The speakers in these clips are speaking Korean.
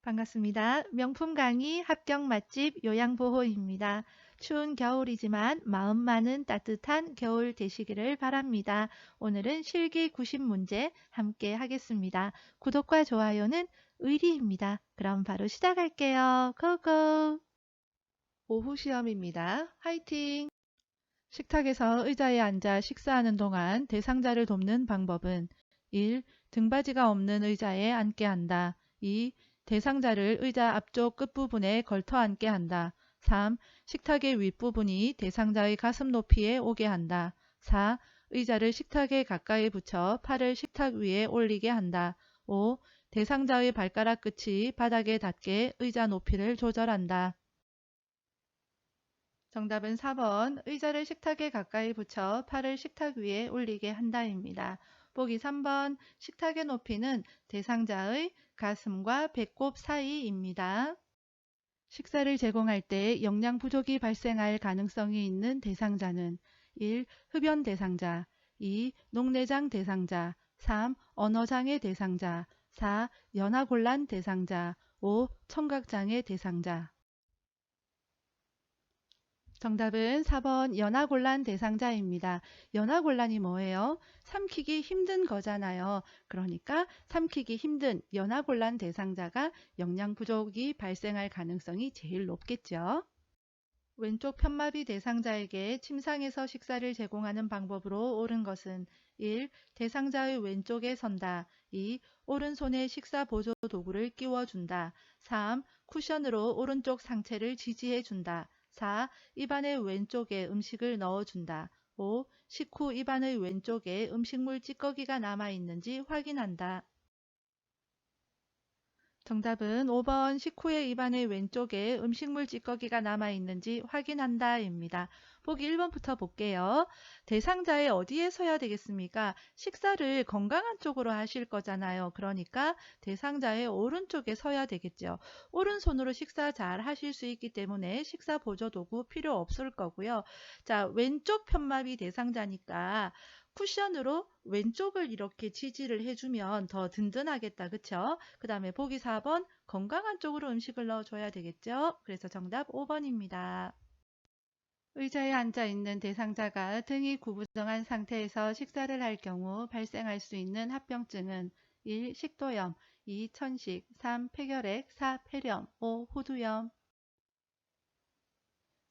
반갑습니다. 명품 강의 합격 맛집 요양보호입니다. 추운 겨울이지만 마음만은 따뜻한 겨울 되시기를 바랍니다. 오늘은 실기 90문제 함께 하겠습니다. 구독과 좋아요는 의리입니다. 그럼 바로 시작할게요. 고고! 오후 시험입니다. 화이팅! 식탁에서 의자에 앉아 식사하는 동안 대상자를 돕는 방법은 1. 등받이가 없는 의자에 앉게 한다. 2. 대상자를 의자 앞쪽 끝부분에 걸터 앉게 한다. 3. 식탁의 윗부분이 대상자의 가슴 높이에 오게 한다. 4. 의자를 식탁에 가까이 붙여 팔을 식탁 위에 올리게 한다. 5. 대상자의 발가락 끝이 바닥에 닿게 의자 높이를 조절한다. 정답은 4번 의자를 식탁에 가까이 붙여 팔을 식탁 위에 올리게 한다입니다. 보기 3번 식탁의 높이는 대상자의 가슴과 배꼽 사이입니다. 식사를 제공할 때 영양 부족이 발생할 가능성이 있는 대상자는 1. 흡연 대상자 2. 녹내장 대상자 3. 언어장애 대상자 4. 연하곤란 대상자 5. 청각장애 대상자 정답은 4번 연하곤란 대상자입니다. 연하곤란이 뭐예요? 삼키기 힘든 거잖아요. 그러니까 삼키기 힘든 연하곤란 대상자가 영양 부족이 발생할 가능성이 제일 높겠죠. 왼쪽 편마비 대상자에게 침상에서 식사를 제공하는 방법으로 옳은 것은 1. 대상자의 왼쪽에 선다. 2. 오른손에 식사 보조 도구를 끼워준다. 3. 쿠션으로 오른쪽 상체를 지지해준다. 4. 입안의 왼쪽에 음식을 넣어준다. 5. 식후 입안의 왼쪽에 음식물 찌꺼기가 남아있는지 확인한다. 정답은 5번 식후에 입안의 왼쪽에 음식물 찌꺼기가 남아있는지 확인한다 입니다. 보기 1번부터 볼게요. 대상자의 어디에 서야 되겠습니까? 식사를 건강한 쪽으로 하실 거잖아요. 그러니까 대상자의 오른쪽에 서야 되겠죠. 오른손으로 식사 잘 하실 수 있기 때문에 식사 보조 도구 필요 없을 거고요. 자, 왼쪽 편마비 대상자니까 쿠션으로 왼쪽을 이렇게 지지를 해주면 더 든든하겠다. 그쵸? 그 다음에 보기 4번 건강한 쪽으로 음식을 넣어줘야 되겠죠? 그래서 정답 5번입니다. 의자에 앉아 있는 대상자가 등이 구부정한 상태에서 식사를 할 경우 발생할 수 있는 합병증은 1. 식도염 2. 천식 3. 폐결핵 4. 폐렴 5. 호두염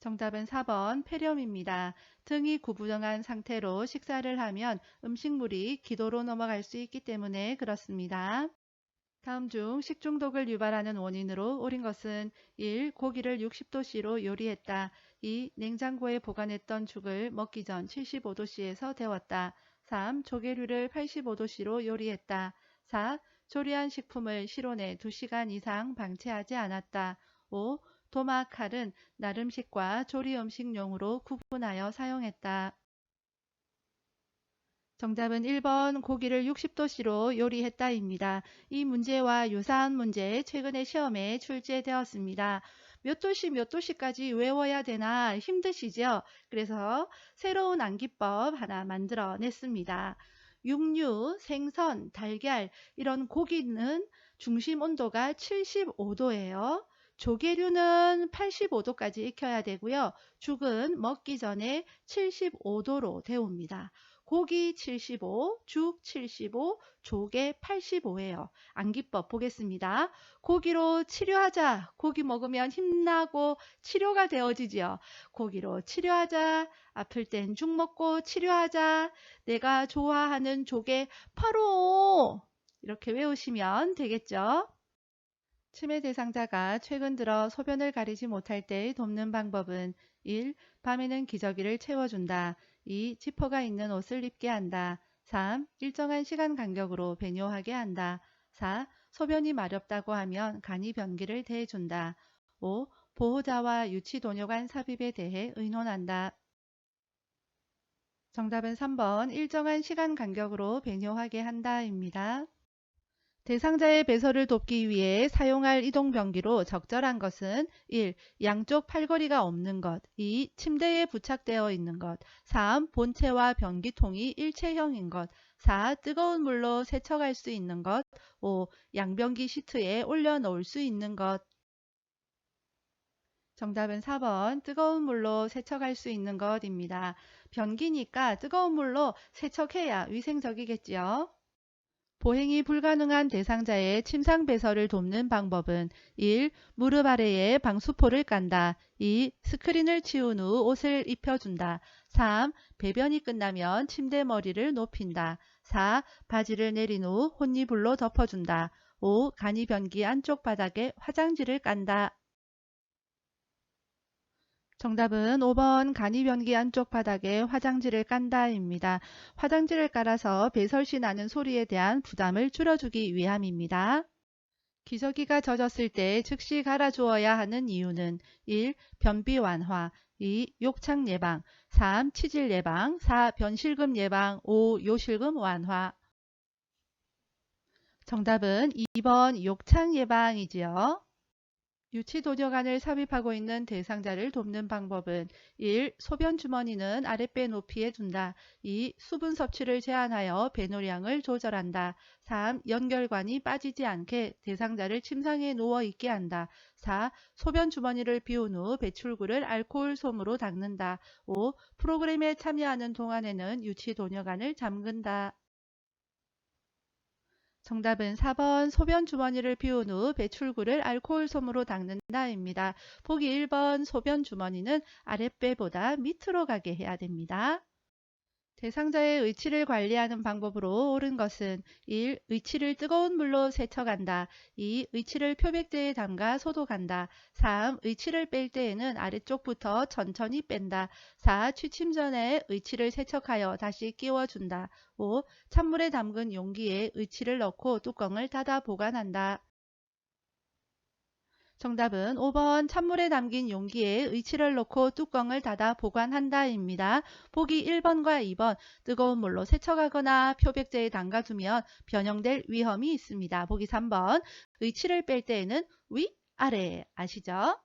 정답은 4번 폐렴입니다. 등이 구부정한 상태로 식사를 하면 음식물이 기도로 넘어갈 수 있기 때문에 그렇습니다. 다음 중 식중독을 유발하는 원인으로 옳은 것은 1. 고기를 60도씨로 요리했다. 2. 냉장고에 보관했던 죽을 먹기 전 75도씨에서 데웠다. 3. 조개류를 85도씨로 요리했다. 4. 조리한 식품을 실온에 2시간 이상 방치하지 않았다. 5. 도마, 칼은 나름식과 조리 음식용으로 구분하여 사용했다. 정답은 1번 고기를 60도씨로 요리했다입니다. 이 문제와 유사한 문제 최근에 시험에 출제되었습니다. 몇 도씨 몇 도씨까지 외워야 되나 힘드시죠? 그래서 새로운 암기법 하나 만들어 냈습니다. 육류, 생선, 달걀 이런 고기는 중심 온도가 75도예요. 조개류는 85도까지 익혀야 되고요. 죽은 먹기 전에 75도로 데웁니다. 고기 75, 죽 75, 조개 85예요. 암기법 보겠습니다. 고기로 치료하자. 고기 먹으면 힘나고 치료가 되어지지요. 고기로 치료하자. 아플 땐 죽 먹고 치료하자. 내가 좋아하는 조개 바로 이렇게 외우시면 되겠죠. 치매 대상자가 최근 들어 소변을 가리지 못할 때 돕는 방법은 1. 밤에는 기저귀를 채워준다. 2. 지퍼가 있는 옷을 입게 한다. 3. 일정한 시간 간격으로 배뇨하게 한다. 4. 소변이 마렵다고 하면 간이 변기를 대해준다. 5. 보호자와 유치도뇨 간 삽입에 대해 의논한다. 정답은 3번 일정한 시간 간격으로 배뇨하게 한다입니다. 대상자의 배설을 돕기 위해 사용할 이동변기로 적절한 것은 1. 양쪽 팔걸이가 없는 것 2. 침대에 부착되어 있는 것 3. 본체와 변기통이 일체형인 것 4. 뜨거운 물로 세척할 수 있는 것. 5. 양변기 시트에 올려놓을 수 있는 것. 정답은 4번 뜨거운 물로 세척할 수 있는 것입니다. 변기니까 뜨거운 물로 세척해야 위생적이겠지요. 보행이 불가능한 대상자의 침상 배설을 돕는 방법은 1. 무릎 아래에 방수포를 깐다. 2. 스크린을 치운 후 옷을 입혀준다. 3. 배변이 끝나면 침대 머리를 높인다. 4. 바지를 내린 후 혼이불로 덮어준다. 5. 간이 변기 안쪽 바닥에 화장지를 깐다. 정답은 5번 간이변기 안쪽 바닥에 화장지를 깐다입니다. 화장지를 깔아서 배설시 나는 소리에 대한 부담을 줄여주기 위함입니다. 기저귀가 젖었을 때 즉시 갈아주어야 하는 이유는 1. 변비 완화 2. 욕창 예방 3. 치질 예방 4. 변실금 예방 5. 요실금 완화. 정답은 2번 욕창 예방이지요. 유치도뇨관을 삽입하고 있는 대상자를 돕는 방법은 1. 소변 주머니는 아랫배 높이에 둔다. 2. 수분 섭취를 제한하여 배노량을 조절한다. 3. 연결관이 빠지지 않게 대상자를 침상에 누워 있게 한다. 4. 소변 주머니를 비운 후 배출구를 알코올 솜으로 닦는다. 5. 프로그램에 참여하는 동안에는 유치도뇨관을 잠근다. 정답은 4번 소변 주머니를 비운 후 배출구를 알코올 솜으로 닦는다입니다. 보기 1번 소변 주머니는 아랫배보다 밑으로 가게 해야 됩니다. 대상자의 의치를 관리하는 방법으로 옳은 것은 1. 의치를 뜨거운 물로 세척한다. 2. 의치를 표백제에 담가 소독한다. 3. 의치를 뺄 때에는 아래쪽부터 천천히 뺀다. 4. 취침 전에 의치를 세척하여 다시 끼워준다. 5. 찬물에 담근 용기에 의치를 넣고 뚜껑을 닫아 보관한다. 정답은 5번 찬물에 담긴 용기에 의치를 넣고 뚜껑을 닫아 보관한다입니다. 보기 1번과 2번 뜨거운 물로 세척하거나 표백제에 담가두면 변형될 위험이 있습니다. 보기 3번 의치를 뺄 때에는 위, 아래 아시죠?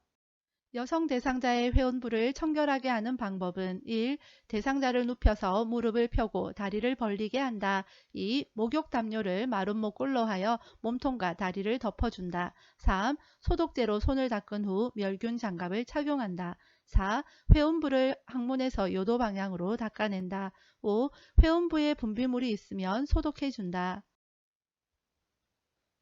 여성 대상자의 회원부를 청결하게 하는 방법은 1. 대상자를 눕혀서 무릎을 펴고 다리를 벌리게 한다. 2. 목욕 담요를 마른 목골로 하여 몸통과 다리를 덮어준다. 3. 소독제로 손을 닦은 후 멸균 장갑을 착용한다. 4. 회원부를 항문에서 요도 방향으로 닦아낸다. 5. 회원부에 분비물이 있으면 소독해준다.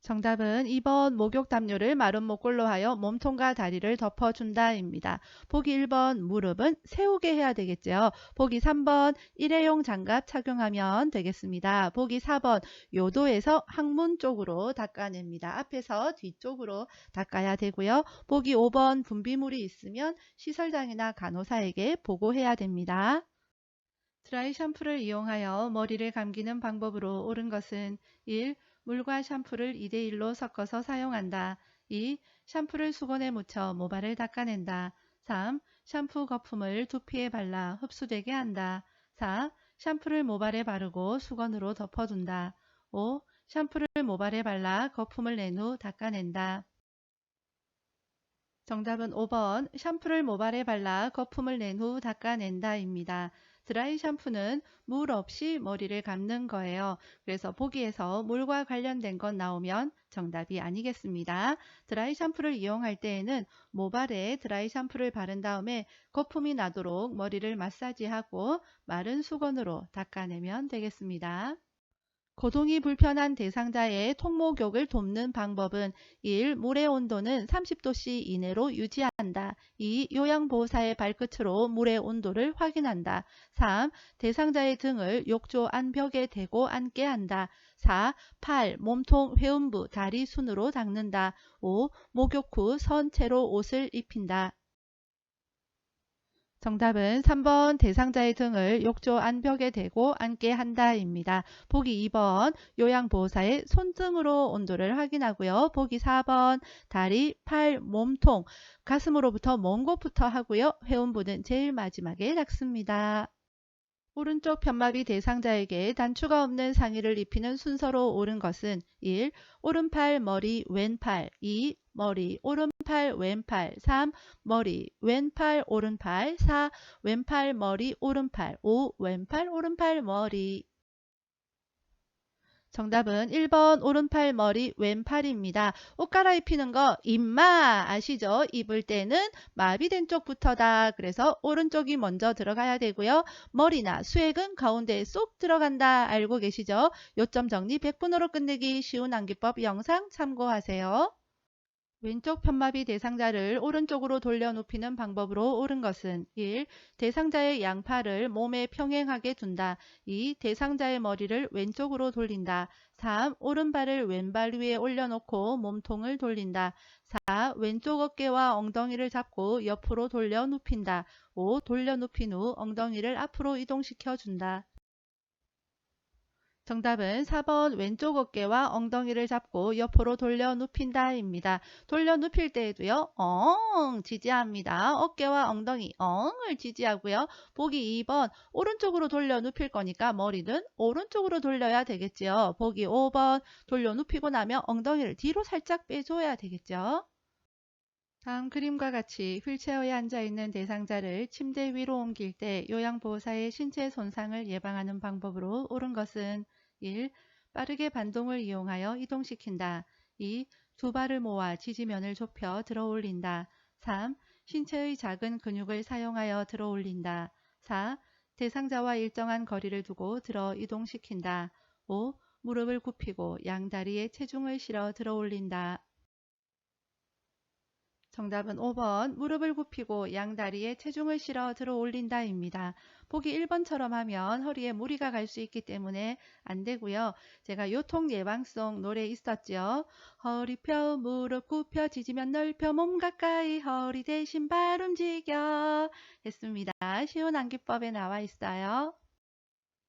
정답은 2번 목욕 담요를 마른 목골로 하여 몸통과 다리를 덮어준다입니다. 보기 1번 무릎은 세우게 해야 되겠죠. 보기 3번 일회용 장갑 착용하면 되겠습니다. 보기 4번 요도에서 항문 쪽으로 닦아냅니다. 앞에서 뒤쪽으로 닦아야 되고요. 보기 5번 분비물이 있으면 시설장이나 간호사에게 보고해야 됩니다. 드라이 샴푸를 이용하여 머리를 감기는 방법으로 옳은 것은 1. 물과 샴푸를 2대1로 섞어서 사용한다. 2. 샴푸를 수건에 묻혀 모발을 닦아낸다. 3. 샴푸 거품을 두피에 발라 흡수되게 한다. 4. 샴푸를 모발에 바르고 수건으로 덮어둔다. 5. 샴푸를 모발에 발라 거품을 낸 후 닦아낸다. 정답은 5번 샴푸를 모발에 발라 거품을 낸 후 닦아낸다입니다. 드라이 샴푸는 물 없이 머리를 감는 거예요. 그래서 보기에서 물과 관련된 건 나오면 정답이 아니겠습니다. 드라이 샴푸를 이용할 때에는 모발에 드라이 샴푸를 바른 다음에 거품이 나도록 머리를 마사지하고 마른 수건으로 닦아내면 되겠습니다. 거동이 불편한 대상자의 통목욕을 돕는 방법은 1. 물의 온도는 30도씨 이내로 유지한다. 2. 요양보호사의 발끝으로 물의 온도를 확인한다. 3. 대상자의 등을 욕조 안벽에 대고 앉게 한다. 4. 팔, 몸통, 회음부, 다리 순으로 닦는다. 5. 목욕 후 선체로 옷을 입힌다. 정답은 3번 대상자의 등을 욕조 안벽에 대고 앉게 한다입니다. 보기 2번 요양보호사의 손등으로 온도를 확인하고요. 보기 4번 다리, 팔, 몸통, 가슴으로부터 먼 곳부터 하고요. 회음부는 제일 마지막에 닦습니다. 오른쪽 편마비 대상자에게 단추가 없는 상의를 입히는 순서로 옳은 것은 1. 오른팔, 머리, 왼팔 2. 머리, 오른팔, 왼팔 3. 머리, 왼팔, 오른팔 4. 왼팔, 머리, 오른팔 5. 왼팔, 오른팔, 머리 정답은 1번 오른팔 머리 왼팔입니다. 옷 갈아입히는 거 입마 아시죠? 입을 때는 마비된 쪽부터다. 그래서 오른쪽이 먼저 들어가야 되고요. 머리나 수액은 가운데에 쏙 들어간다. 알고 계시죠? 요점 정리 100분으로 끝내기 쉬운 암기법 영상 참고하세요. 왼쪽 편마비 대상자를 오른쪽으로 돌려 눕히는 방법으로 옳은 것은 1. 대상자의 양팔을 몸에 평행하게 둔다. 2. 대상자의 머리를 왼쪽으로 돌린다. 3. 오른발을 왼발 위에 올려놓고 몸통을 돌린다. 4. 왼쪽 어깨와 엉덩이를 잡고 옆으로 돌려 눕힌다. 5. 돌려 눕힌 후 엉덩이를 앞으로 이동시켜 준다. 정답은 4번 왼쪽 어깨와 엉덩이를 잡고 옆으로 돌려 눕힌다입니다. 돌려 눕힐 때에도요. 지지합니다. 어깨와 엉덩이 엉을 지지하고요. 보기 2번 오른쪽으로 돌려 눕힐 거니까 머리는 오른쪽으로 돌려야 되겠죠. 보기 5번 돌려 눕히고 나면 엉덩이를 뒤로 살짝 빼줘야 되겠죠. 다음 그림과 같이 휠체어에 앉아있는 대상자를 침대 위로 옮길 때 요양보호사의 신체 손상을 예방하는 방법으로 옳은 것은 1. 빠르게 반동을 이용하여 이동시킨다. 2. 두 발을 모아 지지면을 좁혀 들어 올린다. 3. 신체의 작은 근육을 사용하여 들어 올린다. 4. 대상자와 일정한 거리를 두고 들어 이동시킨다. 5. 무릎을 굽히고 양다리에 체중을 실어 들어 올린다. 정답은 5번 무릎을 굽히고 양다리에 체중을 실어 들어 올린다입니다. 보기 1번처럼 하면 허리에 무리가 갈 수 있기 때문에 안 되고요. 제가 요통 예방송 노래 있었죠. 허리 펴 무릎 굽혀 지지면 넓혀 몸 가까이 허리 대신 발 움직여 했습니다. 쉬운 암기법에 나와 있어요.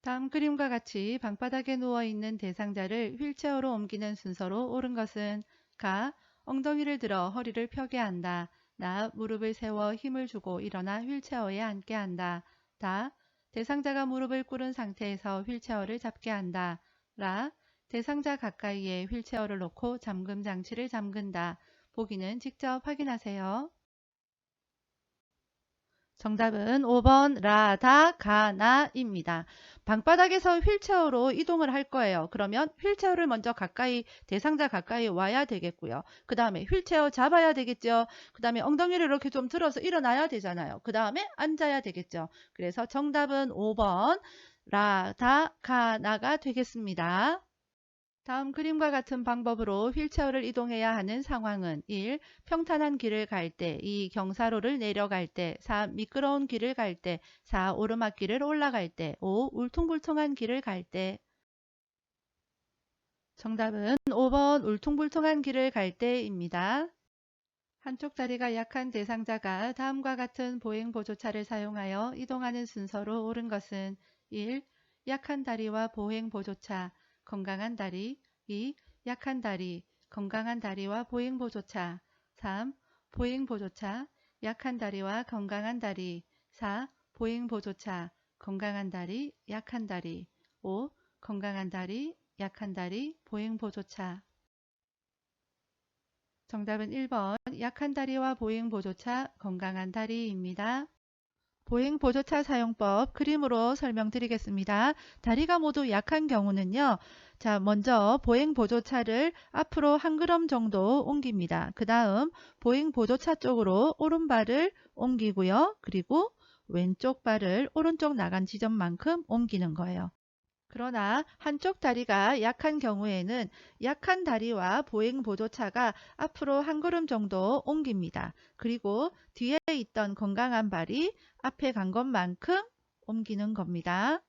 다음 그림과 같이 방바닥에 누워있는 대상자를 휠체어로 옮기는 순서로 옳은 것은 가. 엉덩이를 들어 허리를 펴게 한다. 나. 무릎을 세워 힘을 주고 일어나 휠체어에 앉게 한다. 다. 대상자가 무릎을 꿇은 상태에서 휠체어를 잡게 한다. 라. 대상자 가까이에 휠체어를 놓고 잠금 장치를 잠근다. 보기는 직접 확인하세요. 정답은 5번 라다 가나입니다. 방바닥에서 휠체어로 이동을 할 거예요. 그러면 휠체어를 먼저 가까이 대상자 가까이 와야 되겠고요. 그 다음에 휠체어 잡아야 되겠죠. 그 다음에 엉덩이를 이렇게 좀 들어서 일어나야 되잖아요. 그 다음에 앉아야 되겠죠. 그래서 정답은 5번 라다 가나가 되겠습니다. 다음 그림과 같은 방법으로 휠체어를 이동해야 하는 상황은 1. 평탄한 길을 갈 때, 2. 경사로를 내려갈 때, 3. 미끄러운 길을 갈 때, 4. 오르막길을 올라갈 때, 5. 울퉁불퉁한 길을 갈 때. 정답은 5번 울퉁불퉁한 길을 갈 때입니다. 한쪽 다리가 약한 대상자가 다음과 같은 보행보조차를 사용하여 이동하는 순서로 옳은 것은 1. 약한 다리와 보행보조차, 건강한 다리. 2. 약한 다리, 건강한 다리와 보행보조차. 3. 보행보조차, 약한 다리와 건강한 다리. 4. 보행보조차, 건강한 다리, 약한 다리. 5. 건강한 다리, 약한 다리, 보행보조차. 정답은 1번 약한 다리와 보행보조차, 건강한 다리입니다. 보행보조차 사용법 그림으로 설명드리겠습니다. 다리가 모두 약한 경우는요. 자, 먼저 보행보조차를 앞으로 한 걸음 정도 옮깁니다. 그 다음 보행보조차 쪽으로 오른발을 옮기고요. 그리고 왼쪽 발을 오른쪽 나간 지점만큼 옮기는 거예요. 그러나 한쪽 다리가 약한 경우에는 약한 다리와 보행보조차가 앞으로 한 걸음 정도 옮깁니다. 그리고 뒤에 있던 건강한 발이 앞에 간 것만큼 옮기는 겁니다.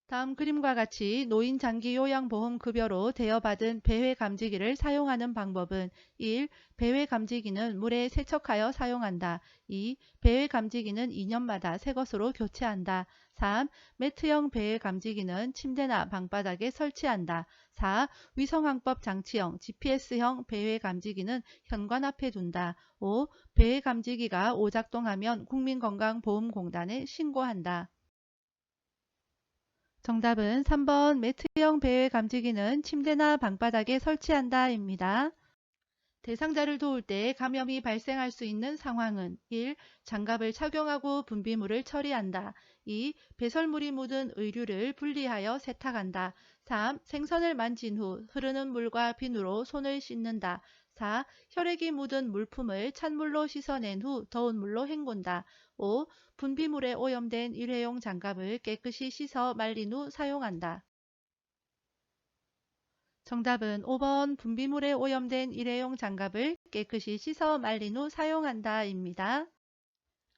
다음 그림과 같이 노인 장기 요양보험급여로 대여받은 배회감지기를 사용하는 방법은 1. 배회감지기는 물에 세척하여 사용한다. 2. 배회감지기는 2년마다 새 것으로 교체한다. 3. 매트형 배회감지기는 침대나 방바닥에 설치한다. 4. 위성항법 장치형 GPS형 배회감지기는 현관 앞에 둔다. 5. 배회감지기가 오작동하면 국민건강보험공단에 신고한다. 정답은 3번 매트형 배회 감지기는 침대나 방바닥에 설치한다 입니다. 대상자를 도울 때 감염이 발생할 수 있는 상황은 1. 장갑을 착용하고 분비물을 처리한다. 2. 배설물이 묻은 의류를 분리하여 세탁한다. 3. 생선을 만진 후 흐르는 물과 비누로 손을 씻는다. 4. 혈액이 묻은 물품을 찬물로 씻어낸 후 더운 물로 헹군다. 5. 분비물에 오염된 일회용 장갑을 깨끗이 씻어 말린 후 사용한다. 정답은 5번 분비물에 오염된 일회용 장갑을 깨끗이 씻어 말린 후 사용한다 입니다.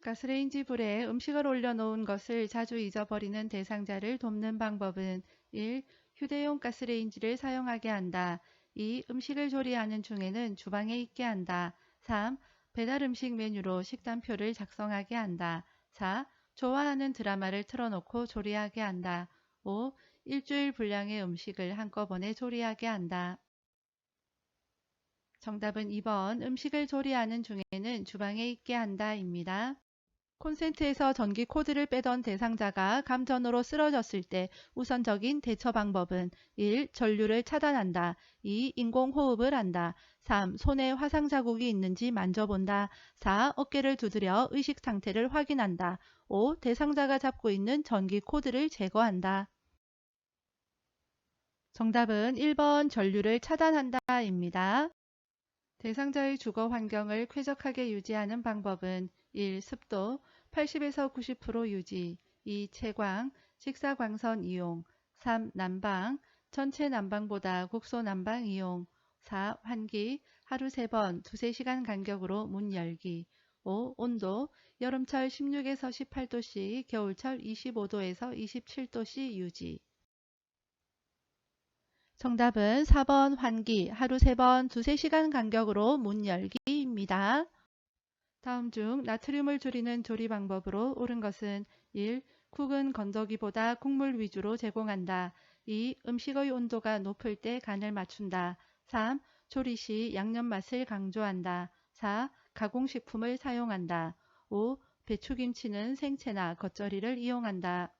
가스레인지 불에 음식을 올려놓은 것을 자주 잊어버리는 대상자를 돕는 방법은 1. 휴대용 가스레인지를 사용하게 한다. 2. 음식을 조리하는 중에는 주방에 있게 한다. 3. 배달 음식 메뉴로 식단표를 작성하게 한다. 4. 좋아하는 드라마를 틀어놓고 조리하게 한다. 5. 일주일 분량의 음식을 한꺼번에 조리하게 한다. 정답은 2번 음식을 조리하는 중에는 주방에 있게 한다 입니다. 콘센트에서 전기 코드를 빼던 대상자가 감전으로 쓰러졌을 때 우선적인 대처 방법은 1. 전류를 차단한다. 2. 인공호흡을 한다. 3. 손에 화상 자국이 있는지 만져본다. 4. 어깨를 두드려 의식 상태를 확인한다. 5. 대상자가 잡고 있는 전기 코드를 제거한다. 정답은 1번 전류를 차단한다입니다. 대상자의 주거 환경을 쾌적하게 유지하는 방법은 1. 습도 80에서 90% 유지 2. 채광 직사광선 이용 3. 난방 전체 난방보다 국소 난방 이용 4. 환기 하루 3번 2~3시간 간격으로 문 열기 5. 온도 여름철 16에서 18도씨 겨울철 25도에서 27도씨 유지 정답은 4번 환기 하루 3번 2~3시간 간격으로 문 열기입니다. 다음 중 나트륨을 줄이는 조리 방법으로 옳은 것은 1. 쿡은 건더기보다 국물 위주로 제공한다. 2. 음식의 온도가 높을 때 간을 맞춘다. 3. 조리 시 양념 맛을 강조한다. 4. 가공식품을 사용한다. 5. 배추김치는 생채나 겉절이를 이용한다.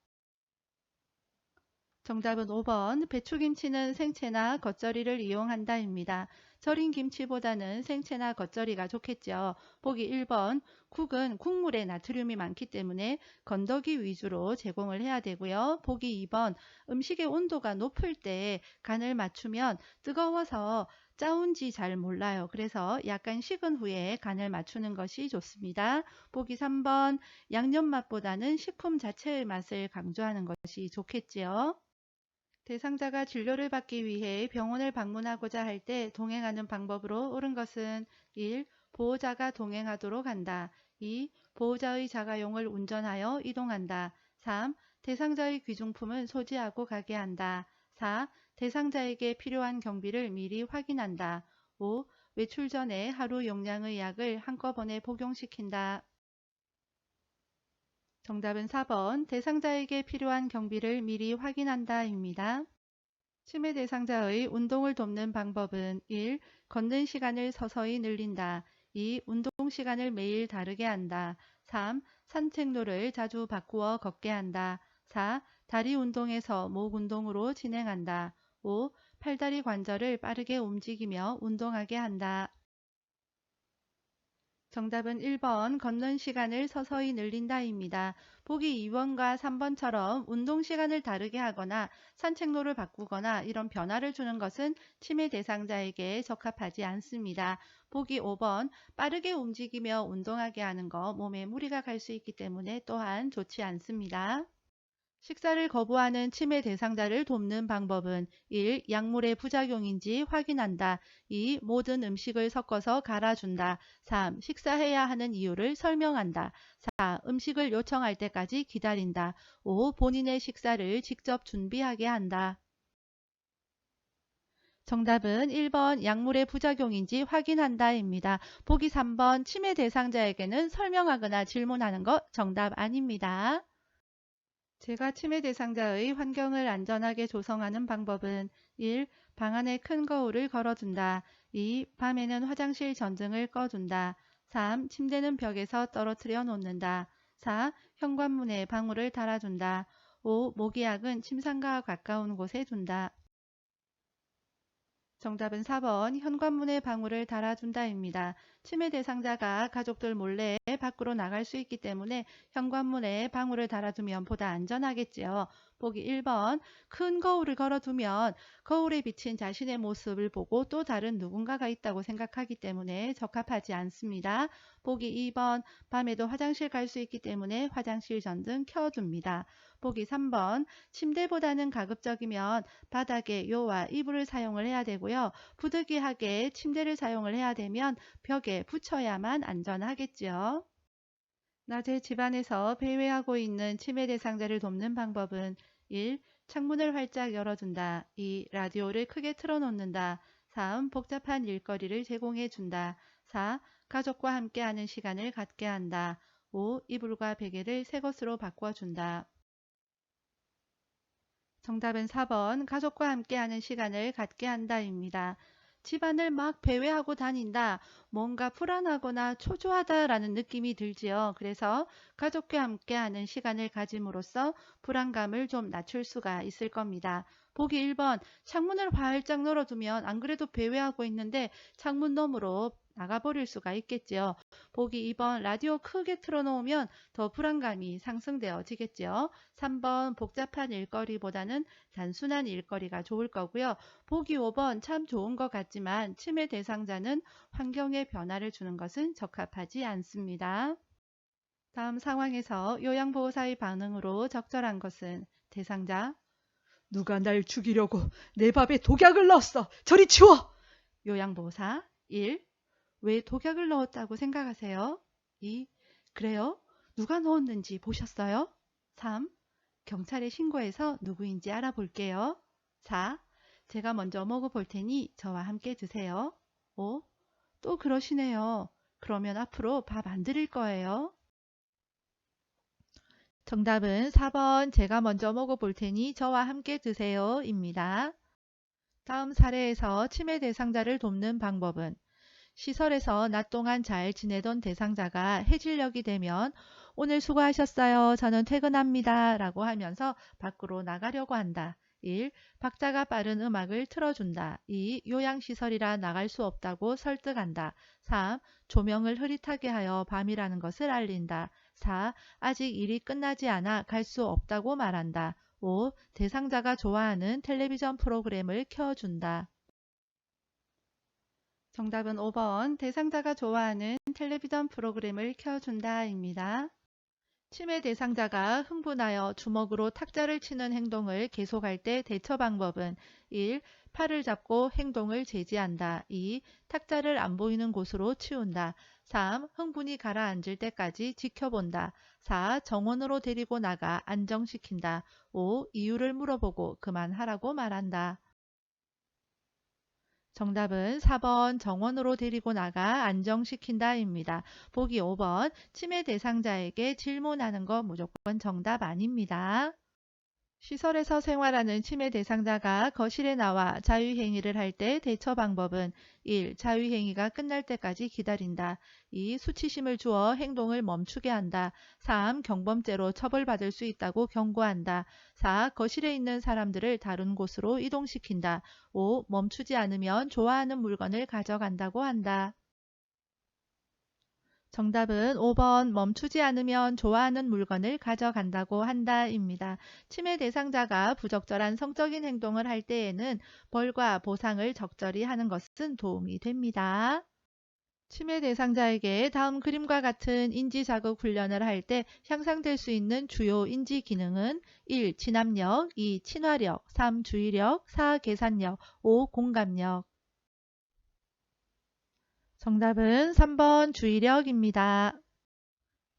정답은 5번 배추김치는 생채나 겉절이를 이용한다입니다. 절인 김치보다는 생채나 겉절이가 좋겠죠. 보기 1번 쿡은 국물에 나트륨이 많기 때문에 건더기 위주로 제공을 해야 되고요. 보기 2번 음식의 온도가 높을 때 간을 맞추면 뜨거워서 짜운지 잘 몰라요. 그래서 약간 식은 후에 간을 맞추는 것이 좋습니다. 보기 3번 양념 맛보다는 식품 자체의 맛을 강조하는 것이 좋겠지요. 대상자가 진료를 받기 위해 병원을 방문하고자 할 때 동행하는 방법으로 옳은 것은 1. 보호자가 동행하도록 한다. 2. 보호자의 자가용을 운전하여 이동한다. 3. 대상자의 귀중품은 소지하고 가게 한다. 4. 대상자에게 필요한 경비를 미리 확인한다. 5. 외출 전에 하루 용량의 약을 한꺼번에 복용시킨다. 정답은 4번 대상자에게 필요한 경비를 미리 확인한다입니다. 치매 대상자의 운동을 돕는 방법은 1. 걷는 시간을 서서히 늘린다. 2. 운동 시간을 매일 다르게 한다. 3. 산책로를 자주 바꾸어 걷게 한다. 4. 다리 운동에서 목 운동으로 진행한다. 5. 팔다리 관절을 빠르게 움직이며 운동하게 한다. 정답은 1번 걷는 시간을 서서히 늘린다입니다. 보기 2번과 3번처럼 운동 시간을 다르게 하거나 산책로를 바꾸거나 이런 변화를 주는 것은 치매 대상자에게 적합하지 않습니다. 보기 5번 빠르게 움직이며 운동하게 하는 거 몸에 무리가 갈 수 있기 때문에 또한 좋지 않습니다. 식사를 거부하는 치매 대상자를 돕는 방법은 1. 약물의 부작용인지 확인한다. 2. 모든 음식을 섞어서 갈아준다. 3. 식사해야 하는 이유를 설명한다. 4. 음식을 요청할 때까지 기다린다. 5. 본인의 식사를 직접 준비하게 한다. 정답은 1번 약물의 부작용인지 확인한다입니다. 보기 3번 치매 대상자에게는 설명하거나 질문하는 것 정답 아닙니다. 제가 치매 대상자의 환경을 안전하게 조성하는 방법은 1. 방 안에 큰 거울을 걸어둔다. 2. 밤에는 화장실 전등을 꺼둔다. 3. 침대는 벽에서 떨어뜨려 놓는다. 4. 현관문에 방울을 달아둔다. 5. 모기약은 침상과 가까운 곳에 둔다. 정답은 4번 현관문에 방울을 달아준다입니다. 치매 대상자가 가족들 몰래 밖으로 나갈 수 있기 때문에 현관문에 방울을 달아두면 보다 안전하겠지요. 보기 1번 큰 거울을 걸어두면 거울에 비친 자신의 모습을 보고 또 다른 누군가가 있다고 생각하기 때문에 적합하지 않습니다. 보기 2번 밤에도 화장실 갈 수 있기 때문에 화장실 전등 켜둡니다. 보기 3번 침대보다는 가급적이면 바닥에 요와 이불을 사용을 해야 되고요. 부득이하게 침대를 사용을 해야 되면 벽에 붙여야만 안전하겠지요. 낮에 집안에서 배회하고 있는 치매 대상자를 돕는 방법은 1. 창문을 활짝 열어둔다. 2. 라디오를 크게 틀어놓는다. 3. 복잡한 일거리를 제공해 준다. 4. 가족과 함께하는 시간을 갖게 한다. 5. 이불과 베개를 새 것으로 바꿔준다. 정답은 4번 가족과 함께하는 시간을 갖게 한다입니다. 집안을 막 배회하고 다닌다. 뭔가 불안하거나 초조하다라는 느낌이 들지요. 그래서 가족과 함께하는 시간을 가짐으로써 불안감을 좀 낮출 수가 있을 겁니다. 보기 1번 창문을 활짝 열어두면 안 그래도 배회하고 있는데 창문 너머로 나가버릴 수가 있겠지요. 보기 2번 라디오 크게 틀어놓으면 더 불안감이 상승되어지겠지요. 3번 복잡한 일거리보다는 단순한 일거리가 좋을 거고요. 보기 5번 참 좋은 것 같지만 치매 대상자는 환경에 변화를 주는 것은 적합하지 않습니다. 다음 상황에서 요양보호사의 반응으로 적절한 것은 대상자 누가 날 죽이려고 내 밥에 독약을 넣었어. 저리 치워! 요양보호사 1. 왜 독약을 넣었다고 생각하세요? 2. 그래요? 누가 넣었는지 보셨어요? 3. 경찰에 신고해서 누구인지 알아볼게요. 4. 제가 먼저 먹어볼 테니 저와 함께 드세요. 5. 또 그러시네요. 그러면 앞으로 밥 안 드릴 거예요. 정답은 4번 제가 먼저 먹어볼 테니 저와 함께 드세요 입니다. 다음 사례에서 치매 대상자를 돕는 방법은 시설에서 낮 동안 잘 지내던 대상자가 해질녘이 되면 오늘 수고하셨어요. 저는 퇴근합니다. 라고 하면서 밖으로 나가려고 한다. 1. 박자가 빠른 음악을 틀어준다. 2. 요양시설이라 나갈 수 없다고 설득한다. 3. 조명을 흐릿하게 하여 밤이라는 것을 알린다. 4. 아직 일이 끝나지 않아 갈 수 없다고 말한다. 5. 대상자가 좋아하는 텔레비전 프로그램을 켜준다. 정답은 5번 대상자가 좋아하는 텔레비전 프로그램을 켜준다 입니다. 치매 대상자가 흥분하여 주먹으로 탁자를 치는 행동을 계속할 때 대처 방법은 1. 팔을 잡고 행동을 제지한다. 2. 탁자를 안 보이는 곳으로 치운다. 3. 흥분이 가라앉을 때까지 지켜본다. 4. 정원으로 데리고 나가 안정시킨다. 5. 이유를 물어보고 그만하라고 말한다. 정답은 4번 정원으로 데리고 나가 안정시킨다입니다. 보기 5번 치매 대상자에게 질문하는 거 무조건 정답 아닙니다. 시설에서 생활하는 치매 대상자가 거실에 나와 자유행위를 할 때 대처 방법은 1. 자유행위가 끝날 때까지 기다린다. 2. 수치심을 주어 행동을 멈추게 한다. 3. 경범죄로 처벌받을 수 있다고 경고한다. 4. 거실에 있는 사람들을 다른 곳으로 이동시킨다. 5. 멈추지 않으면 좋아하는 물건을 가져간다고 한다. 정답은 5번 멈추지 않으면 좋아하는 물건을 가져간다고 한다입니다. 치매 대상자가 부적절한 성적인 행동을 할 때에는 벌과 보상을 적절히 하는 것은 도움이 됩니다. 치매 대상자에게 다음 그림과 같은 인지자극 훈련을 할 때 향상될 수 있는 주요 인지 기능은 1. 진압력, 2. 친화력, 3. 주의력, 4. 계산력, 5. 공감력. 정답은 3번 주의력입니다.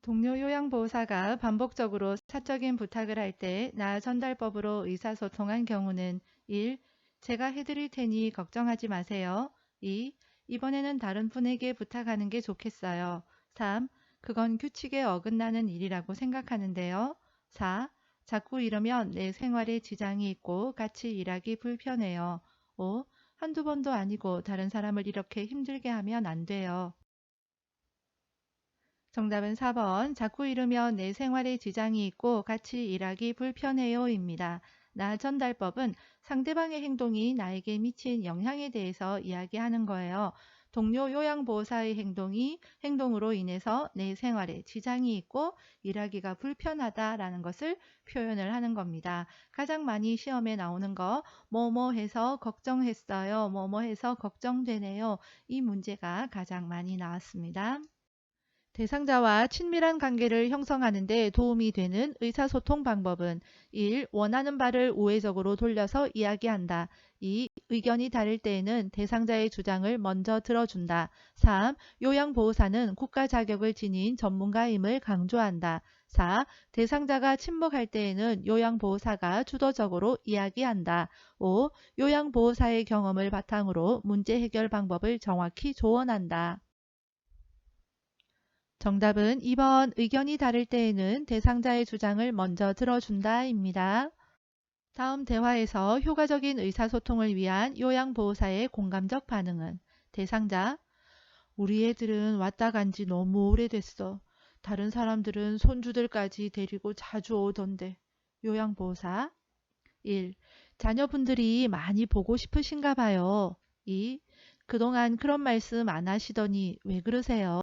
동료 요양보호사가 반복적으로 사적인 부탁을 할 때 나 전달법으로 의사소통한 경우는 1. 제가 해드릴 테니 걱정하지 마세요. 2. 이번에는 다른 분에게 부탁하는 게 좋겠어요. 3. 그건 규칙에 어긋나는 일이라고 생각하는데요. 4. 자꾸 이러면 내 생활에 지장이 있고 같이 일하기 불편해요. 5. 한두 번도 아니고 다른 사람을 이렇게 힘들게 하면 안 돼요. 정답은 4번 자꾸 이러면 내 생활에 지장이 있고 같이 일하기 불편해요 입니다. 나 전달법은 상대방의 행동이 나에게 미친 영향에 대해서 이야기하는 거예요. 동료 요양보호사의 행동으로 인해서 내 생활에 지장이 있고 일하기가 불편하다라는 것을 표현을 하는 겁니다. 가장 많이 시험에 나오는 거, 뭐뭐 해서 걱정했어요. 뭐뭐 해서 걱정되네요. 이 문제가 가장 많이 나왔습니다. 대상자와 친밀한 관계를 형성하는 데 도움이 되는 의사소통 방법은 1. 원하는 바를 우회적으로 돌려서 이야기한다. 2. 의견이 다를 때에는 대상자의 주장을 먼저 들어준다. 3. 요양보호사는 국가 자격을 지닌 전문가임을 강조한다. 4. 대상자가 침묵할 때에는 요양보호사가 주도적으로 이야기한다. 5. 요양보호사의 경험을 바탕으로 문제 해결 방법을 정확히 조언한다. 정답은 2번 의견이 다를 때에는 대상자의 주장을 먼저 들어준다입니다. 다음 대화에서 효과적인 의사소통을 위한 요양보호사의 공감적 반응은 대상자, 우리 애들은 왔다 간지 너무 오래됐어. 다른 사람들은 손주들까지 데리고 자주 오던데. 요양보호사 1. 자녀분들이 많이 보고 싶으신가 봐요. 2. 그동안 그런 말씀 안 하시더니 왜 그러세요?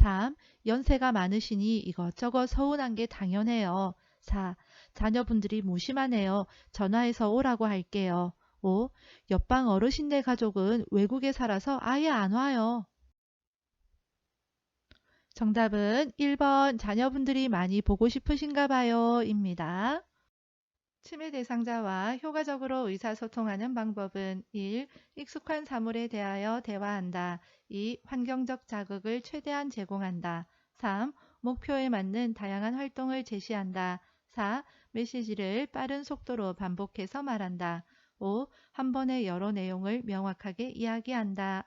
3. 연세가 많으시니 이것저것 서운한 게 당연해요. 4. 자녀분들이 무심하네요. 전화해서 오라고 할게요. 5. 옆방 어르신네 가족은 외국에 살아서 아예 안 와요. 정답은 1번 자녀분들이 많이 보고 싶으신가 봐요 입니다. 치매 대상자와 효과적으로 의사소통하는 방법은 1. 익숙한 사물에 대하여 대화한다. 2. 환경적 자극을 최대한 제공한다. 3. 목표에 맞는 다양한 활동을 제시한다. 4. 메시지를 빠른 속도로 반복해서 말한다. 5. 한 번에 여러 내용을 명확하게 이야기한다.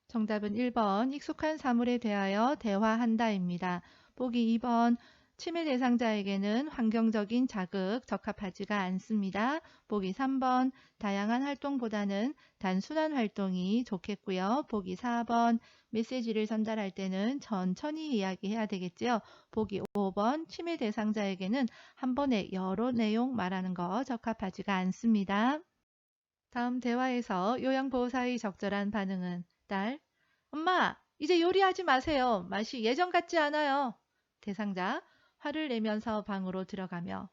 정답은 1번 익숙한 사물에 대하여 대화한다입니다. 보기 2번 치매 대상자에게는 환경적인 자극 적합하지가 않습니다. 보기 3번 다양한 활동보다는 단순한 활동이 좋겠고요. 보기 4번 메시지를 전달할 때는 천천히 이야기해야 되겠지요. 보기 5번 치매 대상자에게는 한 번에 여러 내용 말하는 거 적합하지가 않습니다. 다음 대화에서 요양보호사의 적절한 반응은 딸, 엄마, 이제 요리하지 마세요. 맛이 예전 같지 않아요. 대상자, 화를 내면서 방으로 들어가며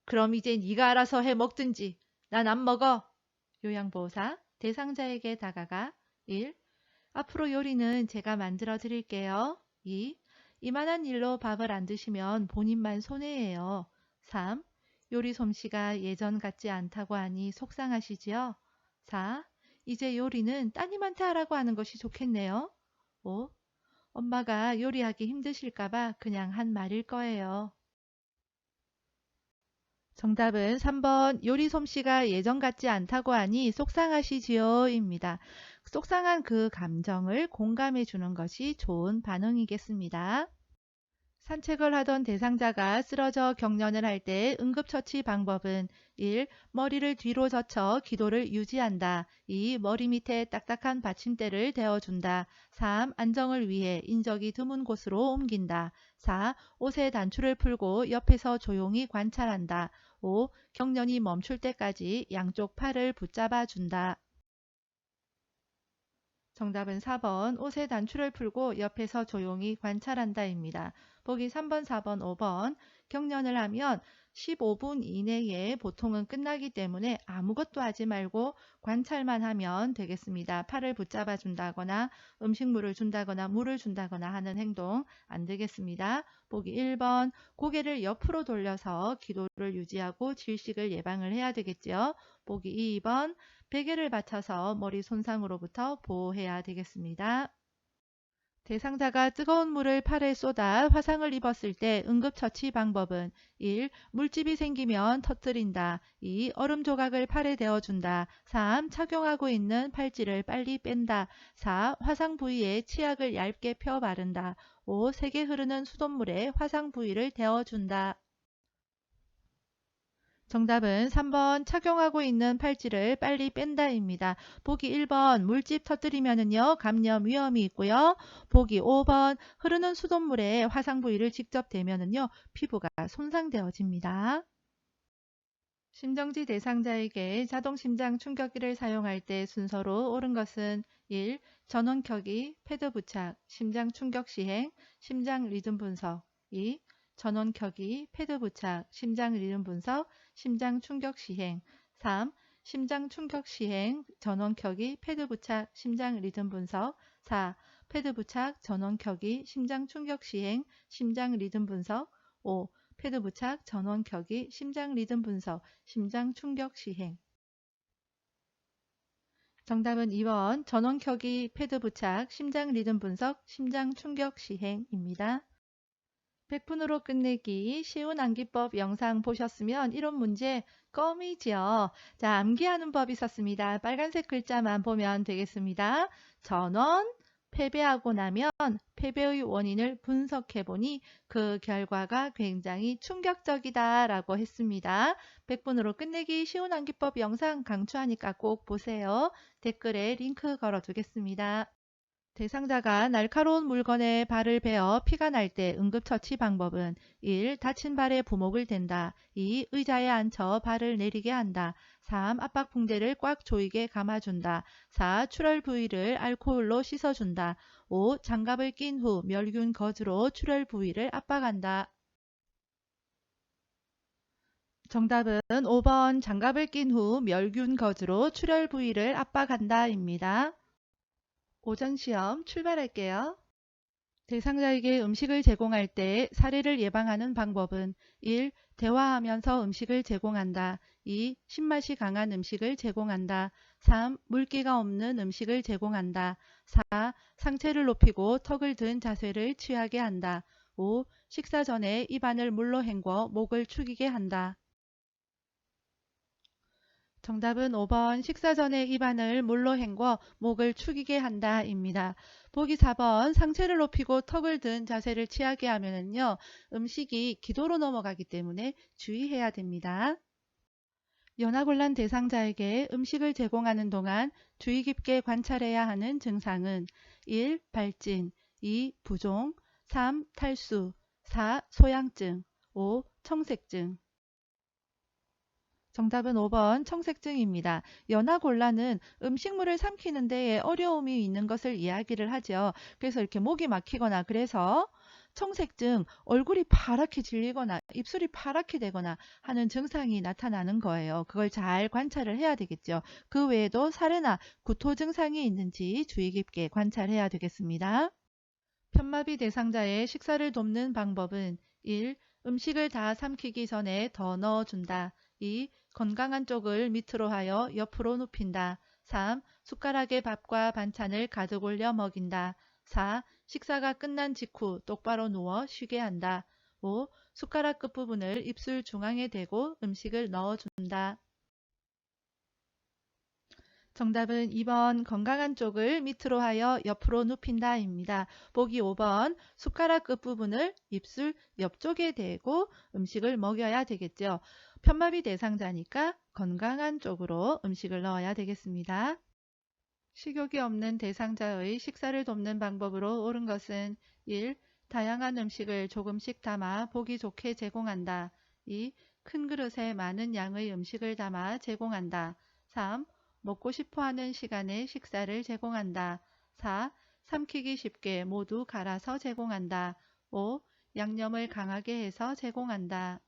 그럼 이제 네가 알아서 해 먹든지. 난 안 먹어. 요양보호사, 대상자에게 다가가 1. 앞으로 요리는 제가 만들어 드릴게요. 2. 이만한 일로 밥을 안 드시면 본인만 손해예요. 3. 요리 솜씨가 예전 같지 않다고 하니 속상하시지요? 4. 이제 요리는 따님한테 하라고 하는 것이 좋겠네요. 5. 엄마가 요리하기 힘드실까봐 그냥 한 말일 거예요. 정답은 3번 요리 솜씨가 예전 같지 않다고 하니 속상하시지요 입니다. 속상한 그 감정을 공감해 주는 것이 좋은 반응이겠습니다. 산책을 하던 대상자가 쓰러져 경련을 할 때 응급처치 방법은 1. 머리를 뒤로 젖혀 기도를 유지한다. 2. 머리 밑에 딱딱한 받침대를 대어준다. 3. 안정을 위해 인적이 드문 곳으로 옮긴다. 4. 옷의 단추를 풀고 옆에서 조용히 관찰한다. 5. 경련이 멈출 때까지 양쪽 팔을 붙잡아 준다. 정답은 4번 옷의 단추를 풀고 옆에서 조용히 관찰한다입니다. 보기 3번, 4번, 5번 경련을 하면 15분 이내에 보통은 끝나기 때문에 아무것도 하지 말고 관찰만 하면 되겠습니다. 팔을 붙잡아 준다거나 음식물을 준다거나 물을 준다거나 하는 행동 안 되겠습니다. 보기 1번 고개를 옆으로 돌려서 기도를 유지하고 질식을 예방을 해야 되겠죠. 보기 2번 베개를 받쳐서 머리 손상으로부터 보호해야 되겠습니다. 대상자가 뜨거운 물을 팔에 쏟아 화상을 입었을 때 응급처치 방법은 1. 물집이 생기면 터뜨린다. 2. 얼음 조각을 팔에 대어준다. 3. 착용하고 있는 팔찌를 빨리 뺀다. 4. 화상 부위에 치약을 얇게 펴 바른다. 5. 세게 흐르는 수돗물에 화상 부위를 데워준다. 정답은 3번 착용하고 있는 팔찌를 빨리 뺀다입니다. 보기 1번 물집 터뜨리면은요 감염 위험이 있고요. 보기 5번 흐르는 수돗물에 화상 부위를 직접 대면은요 피부가 손상되어집니다. 심정지 대상자에게 자동심장 충격기를 사용할 때 순서로 옳은 것은 1. 전원 켜기, 패드 부착, 심장 충격 시행, 심장 리듬 분석. 2. 전원 켜기, 패드 부착, 심장 리듬 분석, 심장 충격 시행. 3. 심장 충격 시행, 전원 켜기, 패드 부착, 심장 리듬 분석. 4. 패드 부착, 전원 켜기, 심장 충격 시행, 심장 리듬 분석. 5. 패드 부착, 전원 켜기, 심장 리듬 분석, 심장 충격 시행. 정답은 2번 전원 켜기, 패드 부착, 심장 리듬 분석, 심장 충격 시행입니다. 100분으로 끝내기 쉬운 암기법 영상 보셨으면 이런 문제 껌이지요. 자, 암기하는 법이 있었습니다. 빨간색 글자만 보면 되겠습니다. 전원, 패배하고 나면 패배의 원인을 분석해보니 그 결과가 굉장히 충격적이다 라고 했습니다. 100분으로 끝내기 쉬운 암기법 영상 강추하니까 꼭 보세요. 댓글에 링크 걸어두겠습니다. 대상자가 날카로운 물건에 발을 베어 피가 날 때 응급처치 방법은 1. 다친 발에 부목을 댄다. 2. 의자에 앉혀 발을 내리게 한다. 3. 압박 붕대를 꽉 조이게 감아준다. 4. 출혈 부위를 알코올로 씻어준다. 5. 장갑을 낀 후 멸균 거즈로 출혈 부위를 압박한다. 정답은 5번 장갑을 낀 후 멸균 거즈로 출혈 부위를 압박한다 입니다. 오전 시험 출발할게요. 대상자에게 음식을 제공할 때 살해를 예방하는 방법은 1. 대화하면서 음식을 제공한다. 2. 신맛이 강한 음식을 제공한다. 3. 물기가 없는 음식을 제공한다. 4. 상체를 높이고 턱을 든 자세를 취하게 한다. 5. 식사 전에 입안을 물로 헹궈 목을 축이게 한다. 정답은 5번 식사 전에 입안을 물로 헹궈 목을 축이게 한다 입니다. 보기 4번 상체를 높이고 턱을 든 자세를 취하게 하면요 음식이 기도로 넘어가기 때문에 주의해야 됩니다. 연하곤란 대상자에게 음식을 제공하는 동안 주의 깊게 관찰해야 하는 증상은 1. 발진, 2. 부종, 3. 탈수, 4. 소양증, 5. 청색증. 정답은 5번 청색증입니다. 연하곤란은 음식물을 삼키는 데에 어려움이 있는 것을 이야기를 하죠. 그래서 이렇게 목이 막히거나 그래서 청색증, 얼굴이 파랗게 질리거나 입술이 파랗게 되거나 하는 증상이 나타나는 거예요. 그걸 잘 관찰을 해야 되겠죠. 그 외에도 사례나 구토 증상이 있는지 주의 깊게 관찰해야 되겠습니다. 편마비 대상자의 식사를 돕는 방법은 1. 음식을 다 삼키기 전에 더 넣어준다. 2. 건강한 쪽을 밑으로 하여 옆으로 눕힌다. 3. 숟가락에 밥과 반찬을 가득 올려 먹인다. 4. 식사가 끝난 직후 똑바로 누워 쉬게 한다. 5. 숟가락 끝부분을 입술 중앙에 대고 음식을 넣어준다. 정답은 2번 건강한 쪽을 밑으로 하여 옆으로 눕힌다 입니다. 보기 5번 숟가락 끝부분을 입술 옆쪽에 대고 음식을 먹여야 되겠죠. 편마비 대상자니까 건강한 쪽으로 음식을 넣어야 되겠습니다. 식욕이 없는 대상자의 식사를 돕는 방법으로 옳은 것은 1. 다양한 음식을 조금씩 담아 보기 좋게 제공한다. 2. 큰 그릇에 많은 양의 음식을 담아 제공한다. 3. 먹고 싶어하는 시간에 식사를 제공한다. 4. 삼키기 쉽게 모두 갈아서 제공한다. 5. 양념을 강하게 해서 제공한다.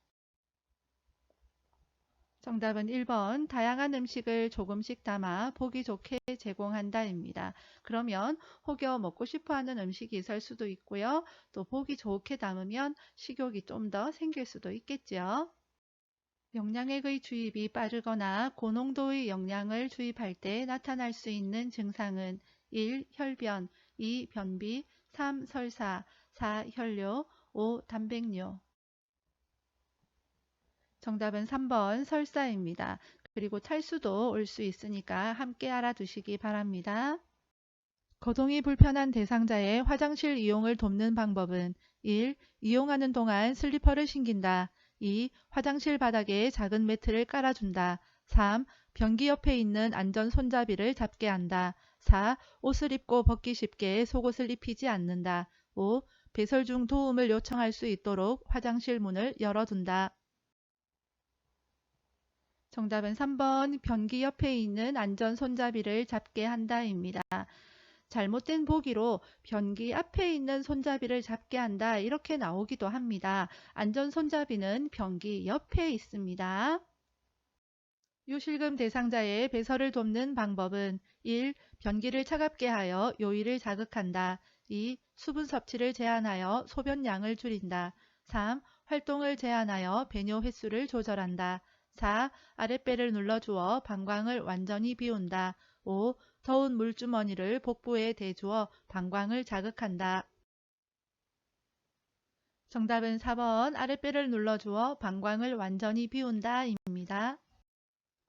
정답은 1번 다양한 음식을 조금씩 담아 보기 좋게 제공한다입니다. 그러면 혹여 먹고 싶어하는 음식이 있을 수도 있고요. 또 보기 좋게 담으면 식욕이 좀 더 생길 수도 있겠죠. 영양액의 주입이 빠르거나 고농도의 영양을 주입할 때 나타날 수 있는 증상은 1. 혈변, 2. 변비, 3. 설사, 4. 혈뇨, 5. 단백뇨. 정답은 3번 설사입니다. 그리고 탈수도 올 수 있으니까 함께 알아두시기 바랍니다. 거동이 불편한 대상자의 화장실 이용을 돕는 방법은 1. 이용하는 동안 슬리퍼를 신긴다. 2. 화장실 바닥에 작은 매트를 깔아준다. 3. 변기 옆에 있는 안전 손잡이를 잡게 한다. 4. 옷을 입고 벗기 쉽게 속옷을 입히지 않는다. 5. 배설 중 도움을 요청할 수 있도록 화장실 문을 열어둔다. 정답은 3번 변기 옆에 있는 안전 손잡이를 잡게 한다입니다. 잘못된 보기로 변기 앞에 있는 손잡이를 잡게 한다 이렇게 나오기도 합니다. 안전 손잡이는 변기 옆에 있습니다. 요실금 대상자의 배설을 돕는 방법은 1. 변기를 차갑게 하여 요일을 자극한다. 2. 수분 섭취를 제한하여 소변량을 줄인다. 3. 활동을 제한하여 배뇨 횟수를 조절한다. 4. 아랫배를 눌러주어 방광을 완전히 비운다. 5. 더운 물주머니를 복부에 대주어 방광을 자극한다. 정답은 4번 아랫배를 눌러주어 방광을 완전히 비운다 입니다.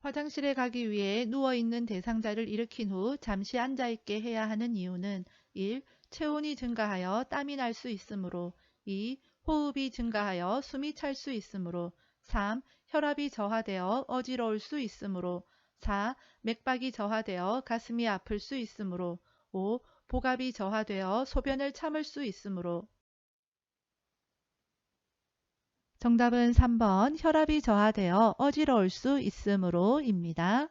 화장실에 가기 위해 누워있는 대상자를 일으킨 후 잠시 앉아있게 해야 하는 이유는 1. 체온이 증가하여 땀이 날 수 있으므로 2. 호흡이 증가하여 숨이 찰 수 있으므로 3. 혈압이 저하되어 어지러울 수 있으므로 4. 맥박이 저하되어 가슴이 아플 수 있으므로 5. 복압이 저하되어 소변을 참을 수 있으므로 정답은 3번 혈압이 저하되어 어지러울 수 있으므로입니다.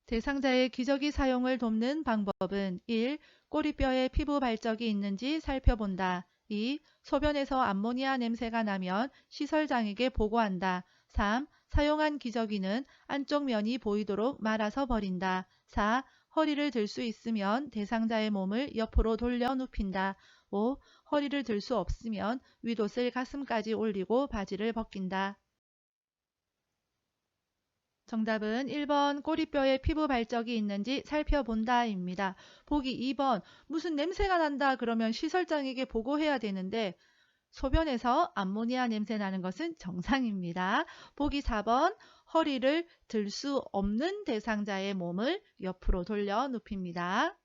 대상자의 기저귀 사용을 돕는 방법은 1. 꼬리뼈에 피부 발적이 있는지 살펴본다. 2. 소변에서 암모니아 냄새가 나면 시설장에게 보고한다. 3. 사용한 기저귀는 안쪽 면이 보이도록 말아서 버린다. 4. 허리를 들 수 있으면 대상자의 몸을 옆으로 돌려 눕힌다. 5. 허리를 들 수 없으면 윗옷을 가슴까지 올리고 바지를 벗긴다. 정답은 1번 꼬리뼈에 피부 발적이 있는지 살펴본다 입니다. 보기 2번 무슨 냄새가 난다 그러면 시설장에게 보고해야 되는데 소변에서 암모니아 냄새 나는 것은 정상입니다. 보기 4번 허리를 들 수 없는 대상자의 몸을 옆으로 돌려 눕힙니다.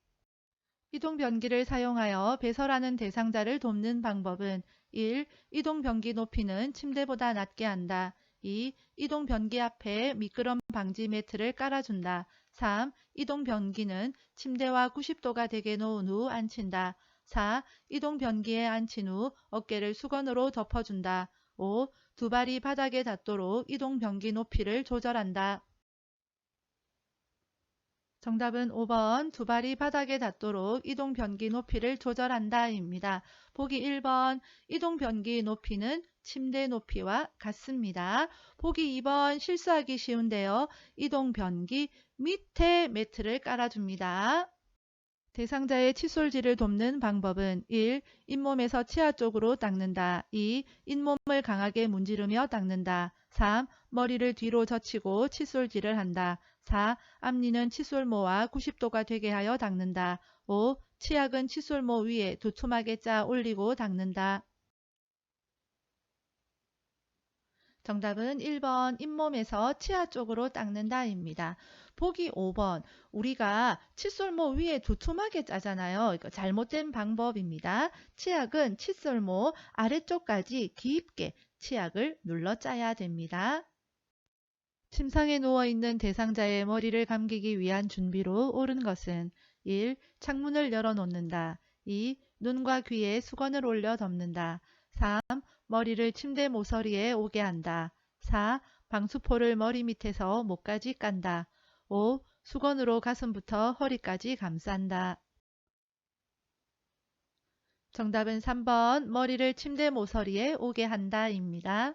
이동변기를 사용하여 배설하는 대상자를 돕는 방법은 1. 이동변기 높이는 침대보다 낮게 한다. 2. 이동변기 앞에 미끄럼 방지 매트를 깔아준다. 3. 이동변기는 침대와 90도가 되게 놓은 후 앉힌다. 4. 이동변기에 앉힌 후 어깨를 수건으로 덮어준다. 5. 두 발이 바닥에 닿도록 이동변기 높이를 조절한다. 정답은 5번 두 발이 바닥에 닿도록 이동변기 높이를 조절한다 입니다. 보기 1번 이동변기 높이는 침대 높이와 같습니다. 보기 2번 실수하기 쉬운데요. 이동변기 밑에 매트를 깔아줍니다. 대상자의 칫솔질을 돕는 방법은 1. 잇몸에서 치아 쪽으로 닦는다. 2. 잇몸을 강하게 문지르며 닦는다. 3. 머리를 뒤로 젖히고 칫솔질을 한다. 4. 앞니는 칫솔모와 90도가 되게 하여 닦는다. 5. 치약은 칫솔모 위에 두툼하게 짜 올리고 닦는다. 정답은 1번 잇몸에서 치아 쪽으로 닦는다입니다. 보기 5번 우리가 칫솔모 위에 두툼하게 짜잖아요. 이거 잘못된 방법입니다. 치약은 칫솔모 아래쪽까지 깊게 치약을 눌러 짜야 됩니다. 침상에 누워있는 대상자의 머리를 감기기 위한 준비로 옳은 것은 1. 창문을 열어놓는다. 2. 눈과 귀에 수건을 올려 덮는다. 3. 머리를 침대 모서리에 오게 한다. 4. 방수포를 머리 밑에서 목까지 깐다. 5. 수건으로 가슴부터 허리까지 감싼다. 정답은 3번 머리를 침대 모서리에 오게 한다 입니다.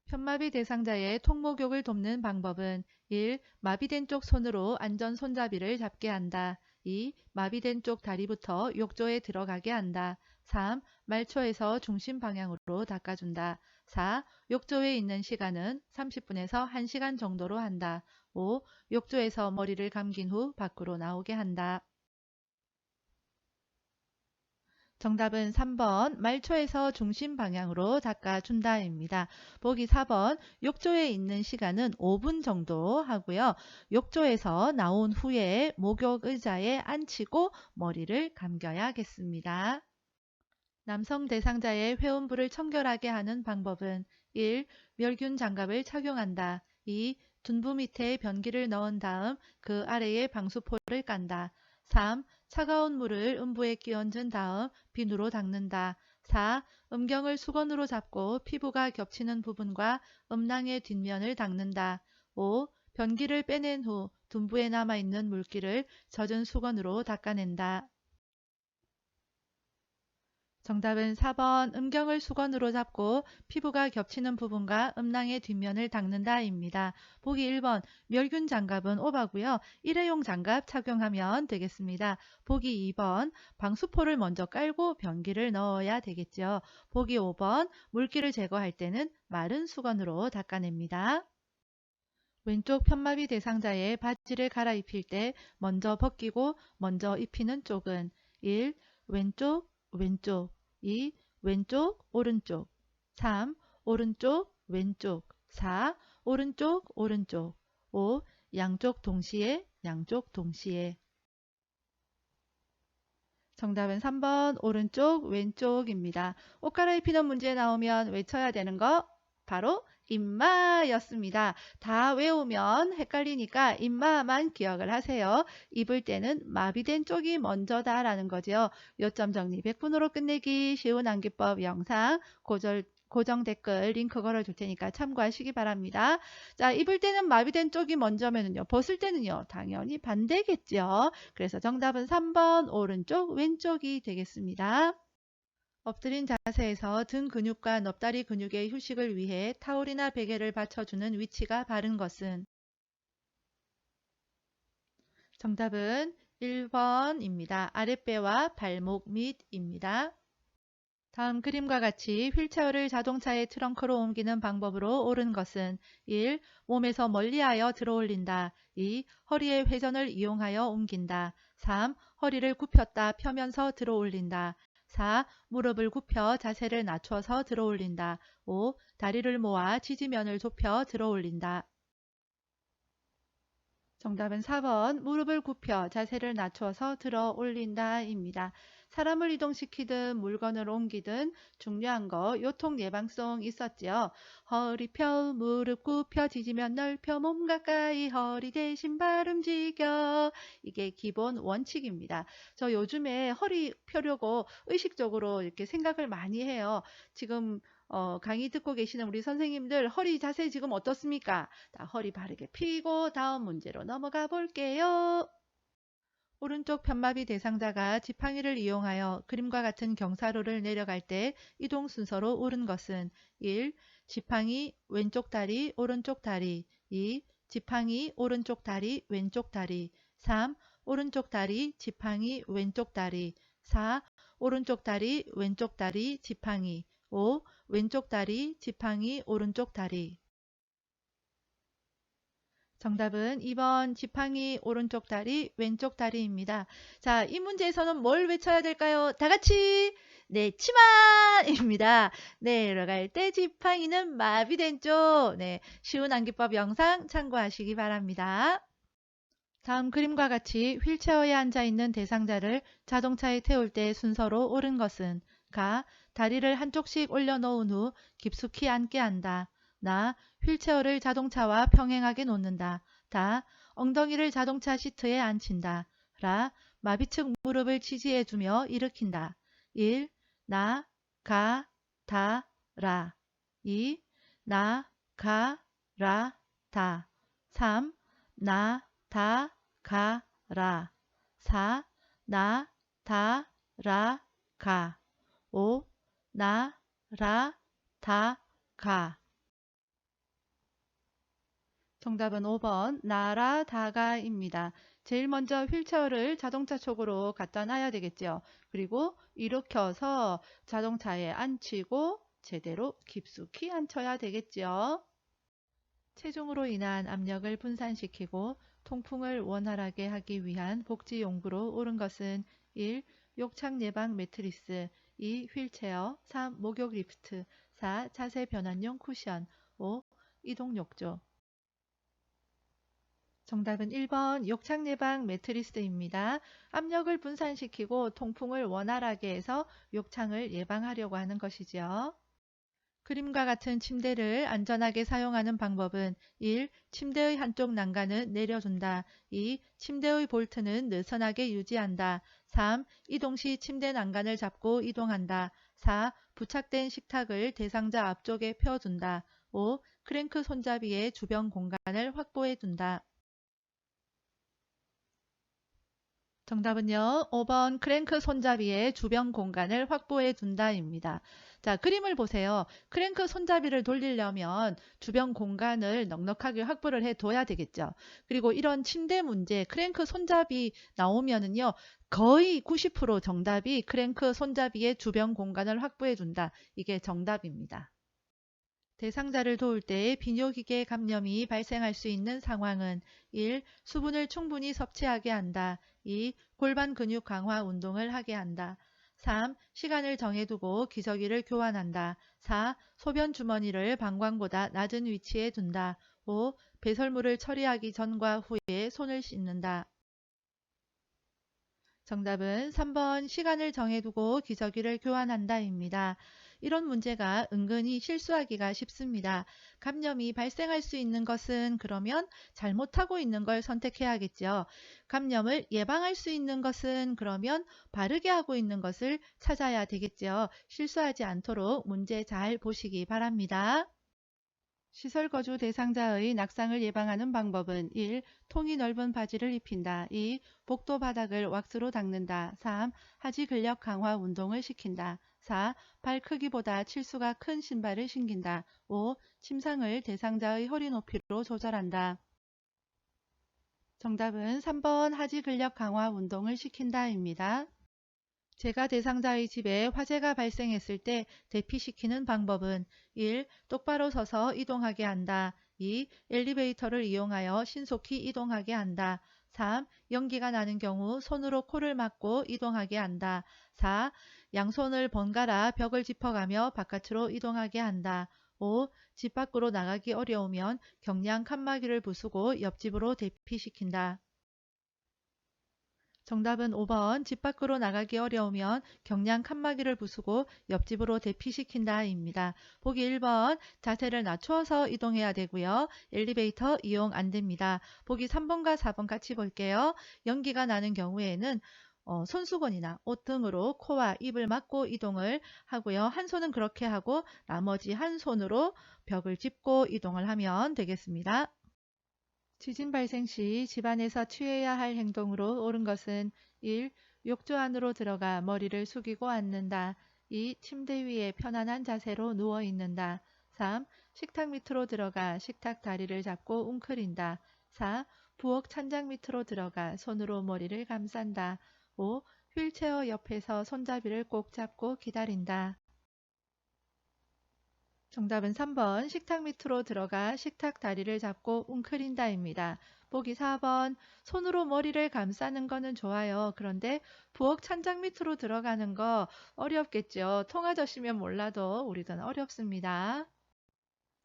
편마비 대상자의 통목욕을 돕는 방법은 1. 마비된 쪽 손으로 안전 손잡이를 잡게 한다. 2. 마비된 쪽 다리부터 욕조에 들어가게 한다. 3. 말초에서 중심 방향으로 닦아준다. 4. 욕조에 있는 시간은 30분에서 1시간 정도로 한다. 5. 욕조에서 머리를 감긴 후 밖으로 나오게 한다. 정답은 3번 말초에서 중심 방향으로 닦아준다입니다. 보기 4번 욕조에 있는 시간은 5분 정도 하고요. 욕조에서 나온 후에 목욕 의자에 앉히고 머리를 감겨야겠습니다. 남성 대상자의 회음부를 청결하게 하는 방법은 1. 멸균 장갑을 착용한다. 2. 둔부 밑에 변기를 넣은 다음 그 아래에 방수포를 깐다. 3. 차가운 물을 음부에 끼얹은 다음 비누로 닦는다. 4. 음경을 수건으로 잡고 피부가 겹치는 부분과 음낭의 뒷면을 닦는다. 5. 변기를 빼낸 후 둔부에 남아있는 물기를 젖은 수건으로 닦아낸다. 정답은 4번 음경을 수건으로 잡고 피부가 겹치는 부분과 음낭의 뒷면을 닦는다입니다. 보기 1번 멸균 장갑은 오바고요. 일회용 장갑 착용하면 되겠습니다. 보기 2번 방수포를 먼저 깔고 변기를 넣어야 되겠죠. 보기 5번 물기를 제거할 때는 마른 수건으로 닦아냅니다. 왼쪽 편마비 대상자의 바지를 갈아입힐 때 먼저 벗기고 먼저 입히는 쪽은 1. 왼쪽, 왼쪽 2. 왼쪽, 오른쪽 3. 오른쪽, 왼쪽 4. 오른쪽, 오른쪽 5. 양쪽 동시에, 양쪽 동시에 정답은 3번 오른쪽, 왼쪽입니다. 옷 갈아입히는 문제 나오면 외쳐야 되는 거 바로 임마였습니다. 다 외우면 헷갈리니까 임마만 기억을 하세요. 입을 때는 마비된 쪽이 먼저다 라는 거죠. 요점 정리 100분으로 끝내기 쉬운 암기법 영상 고정 댓글 링크 걸어줄 테니까 참고하시기 바랍니다. 자, 입을 때는 마비된 쪽이 먼저면은요. 벗을 때는요. 당연히 반대겠죠. 그래서 정답은 3번 오른쪽 왼쪽이 되겠습니다. 엎드린 자세에서 등 근육과 넙다리 근육의 휴식을 위해 타올이나 베개를 받쳐주는 위치가 바른 것은 정답은 1번입니다. 아랫배와 발목 밑입니다. 다음 그림과 같이 휠체어를 자동차의 트렁크로 옮기는 방법으로 옳은 것은 1. 몸에서 멀리하여 들어올린다. 2. 허리의 회전을 이용하여 옮긴다. 3. 허리를 굽혔다 펴면서 들어올린다. 4. 무릎을 굽혀 자세를 낮춰서 들어올린다. 5. 다리를 모아 지지면을 좁혀 들어올린다. 정답은 4번 무릎을 굽혀 자세를 낮춰서 들어 올린다입니다. 사람을 이동시키든 물건을 옮기든 중요한 거 요통 예방송 있었죠. 허리 펴 무릎 굽혀 지지면 넓혀 몸 가까이 허리 대신 발 움직여 이게 기본 원칙입니다. 저 요즘에 허리 펴려고 의식적으로 이렇게 생각을 많이 해요. 지금 강의 듣고 계시는 우리 선생님들 허리 자세 지금 어떻습니까? 자, 허리 바르게 펴고 다음 문제로 넘어가 볼게요. 오른쪽 편마비 대상자가 지팡이를 이용하여 그림과 같은 경사로를 내려갈 때 이동 순서로 옳은 것은 1. 지팡이 왼쪽 다리 오른쪽 다리 2. 지팡이 오른쪽 다리 왼쪽 다리 3. 오른쪽 다리 지팡이 왼쪽 다리 4. 오른쪽 다리 왼쪽 다리 지팡이 5. 왼쪽 다리 지팡이 오른쪽 다리 정답은 2번 지팡이 오른쪽 다리 왼쪽 다리입니다. 자, 이 문제에서는 뭘 외쳐야 될까요? 다 같이 네, 치마입니다. 내려갈 때 지팡이는 마비된 쪽. 네, 쉬운 암기법 영상 참고하시기 바랍니다. 다음 그림과 같이 휠체어에 앉아있는 대상자를 자동차에 태울 때 순서로 옳은 것은 가. 다리를 한쪽씩 올려놓은 후 깊숙이 앉게 한다. 나. 휠체어를 자동차와 평행하게 놓는다. 다. 엉덩이를 자동차 시트에 앉힌다. 라. 마비측 무릎을 지지해주며 일으킨다. 1. 나, 가, 다, 라. 2. 나, 가, 라, 다. 3. 나, 다, 가, 라. 4. 나, 다, 라, 가. 5. 나, 라, 다, 가. 정답은 5번 나라다가입니다. 제일 먼저 휠체어를 자동차 쪽으로 갖다 놔야 되겠죠. 그리고 일으켜서 자동차에 앉히고 제대로 깊숙이 앉혀야 되겠죠. 체중으로 인한 압력을 분산시키고 통풍을 원활하게 하기 위한 복지 용구로 옳은 것은 1. 욕창 예방 매트리스 2. 휠체어 3. 목욕 리프트 4. 자세 변환용 쿠션 5. 이동 욕조 정답은 1번 욕창 예방 매트리스입니다. 압력을 분산시키고 통풍을 원활하게 해서 욕창을 예방하려고 하는 것이죠. 그림과 같은 침대를 안전하게 사용하는 방법은 1. 침대의 한쪽 난간은 내려준다. 2. 침대의 볼트는 느슨하게 유지한다. 3. 이동 시 침대 난간을 잡고 이동한다. 4. 부착된 식탁을 대상자 앞쪽에 펴둔다. 5. 크랭크 손잡이의 주변 공간을 확보해 둔다. 정답은요. 5번 크랭크 손잡이의 주변 공간을 확보해 둔다입니다. 자, 그림을 보세요. 크랭크 손잡이를 돌리려면 주변 공간을 넉넉하게 확보를 해 둬야 되겠죠. 그리고 이런 침대 문제, 크랭크 손잡이 나오면은요. 거의 90% 정답이 크랭크 손잡이의 주변 공간을 확보해 둔다. 이게 정답입니다. 대상자를 도울 때 비뇨기계 감염이 발생할 수 있는 상황은 1. 수분을 충분히 섭취하게 한다. 2. 골반 근육 강화 운동을 하게 한다. 3. 시간을 정해두고 기저귀를 교환한다. 4. 소변 주머니를 방광보다 낮은 위치에 둔다. 5. 배설물을 처리하기 전과 후에 손을 씻는다. 정답은 3번 시간을 정해두고 기저귀를 교환한다입니다. 이런 문제가 은근히 실수하기가 쉽습니다. 감염이 발생할 수 있는 것은 그러면 잘못하고 있는 걸 선택해야겠죠. 감염을 예방할 수 있는 것은 그러면 바르게 하고 있는 것을 찾아야 되겠죠. 실수하지 않도록 문제 잘 보시기 바랍니다. 시설 거주 대상자의 낙상을 예방하는 방법은 1. 통이 넓은 바지를 입힌다. 2. 복도 바닥을 왁스로 닦는다. 3. 하지 근력 강화 운동을 시킨다. 4. 발 크기보다 칠수가 큰 신발을 신긴다. 5. 침상을 대상자의 허리 높이로 조절한다. 정답은 3번 하지 근력 강화 운동을 시킨다입니다. 제가 대상자의 집에 화재가 발생했을 때 대피시키는 방법은 1. 똑바로 서서 이동하게 한다. 2. 엘리베이터를 이용하여 신속히 이동하게 한다. 3. 연기가 나는 경우 손으로 코를 막고 이동하게 한다. 4. 양손을 번갈아 벽을 짚어가며 바깥으로 이동하게 한다. 5. 집 밖으로 나가기 어려우면 경량 칸막이를 부수고 옆집으로 대피시킨다. 정답은 5번 집 밖으로 나가기 어려우면 경량 칸막이를 부수고 옆집으로 대피시킨다입니다. 보기 1번 자세를 낮추어서 이동해야 되고요. 엘리베이터 이용 안 됩니다. 보기 3번과 4번 같이 볼게요. 연기가 나는 경우에는 손수건이나 옷 등으로 코와 입을 막고 이동을 하고요. 한 손은 그렇게 하고 나머지 한 손으로 벽을 짚고 이동을 하면 되겠습니다. 지진 발생 시 집안에서 취해야 할 행동으로 옳은 것은 1. 욕조 안으로 들어가 머리를 숙이고 앉는다. 2. 침대 위에 편안한 자세로 누워 있는다. 3. 식탁 밑으로 들어가 식탁 다리를 잡고 웅크린다. 4. 부엌 찬장 밑으로 들어가 손으로 머리를 감싼다. 5. 휠체어 옆에서 손잡이를 꼭 잡고 기다린다. 정답은 3번 식탁 밑으로 들어가 식탁 다리를 잡고 웅크린다입니다. 보기 4번 손으로 머리를 감싸는 거는 좋아요. 그런데 부엌 찬장 밑으로 들어가는 거 어렵겠죠. 통아저씨면 몰라도 우리는 어렵습니다.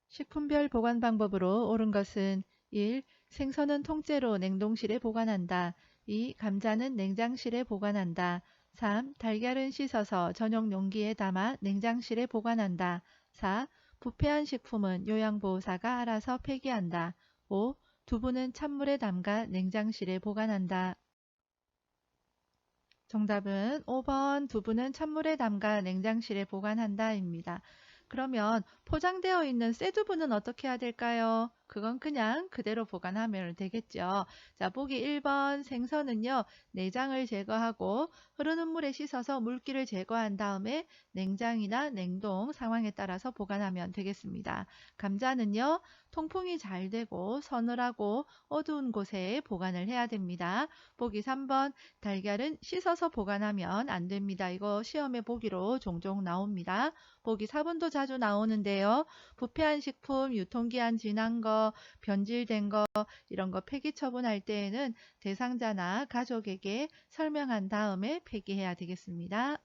식품별 보관 방법으로 옳은 것은 1. 생선은 통째로 냉동실에 보관한다. 2. 감자는 냉장실에 보관한다. 3. 달걀은 씻어서 전용 용기에 담아 냉장실에 보관한다. 4. 부패한 식품은 요양보호사가 알아서 폐기한다. 5. 두부는 찬물에 담가 냉장실에 보관한다. 정답은 5번 두부는 찬물에 담가 냉장실에 보관한다입니다. 그러면 포장되어 있는 쇠두부는 어떻게 해야 될까요? 그건 그냥 그대로 보관하면 되겠죠. 자, 보기 1번 생선은요. 내장을 제거하고 흐르는 물에 씻어서 물기를 제거한 다음에 냉장이나 냉동 상황에 따라서 보관하면 되겠습니다. 감자는요. 통풍이 잘 되고 서늘하고 어두운 곳에 보관을 해야 됩니다. 보기 3번 달걀은 씻어서 보관하면 안 됩니다. 이거 시험에 보기로 종종 나옵니다. 보기 4번도 자주 나오는데요. 부패한 식품, 유통기한 지난 거, 변질된 거, 이런 거 폐기 처분할 때에는 대상자나 가족에게 설명한 다음에 폐기해야 되겠습니다.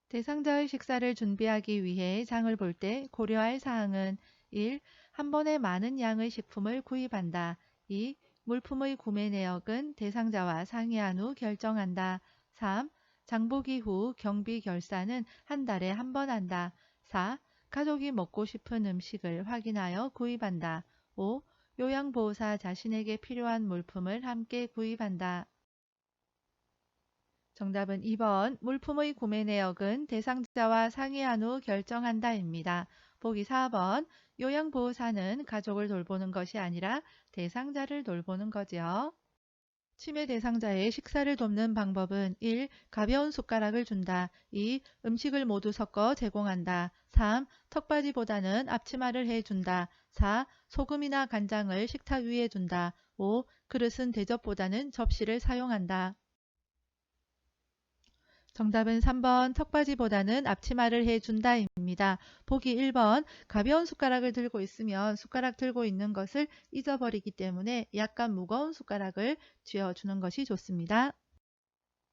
대상자의 식사를 준비하기 위해 장을 볼 때 고려할 사항은 1. 한 번에 많은 양의 식품을 구입한다. 2. 물품의 구매 내역은 대상자와 상의한 후 결정한다. 3. 장보기 후 경비 결산은 한 달에 한 번 한다. 4. 가족이 먹고 싶은 음식을 확인하여 구입한다. 5. 요양보호사 자신에게 필요한 물품을 함께 구입한다. 정답은 2번 물품의 구매 내역은 대상자와 상의한 후 결정한다입니다. 보기 4번 요양보호사는 가족을 돌보는 것이 아니라 대상자를 돌보는 거지요. 치매 대상자의 식사를 돕는 방법은 1. 가벼운 숟가락을 준다. 2. 음식을 모두 섞어 제공한다. 3. 턱받이보다는 앞치마를 해준다. 4. 소금이나 간장을 식탁 위에 둔다. 5. 그릇은 대접보다는 접시를 사용한다. 정답은 3번 턱받이보다는 앞치마를 해준다입니다. 보기 1번 가벼운 숟가락을 들고 있으면 숟가락 들고 있는 것을 잊어버리기 때문에 약간 무거운 숟가락을 쥐어주는 것이 좋습니다.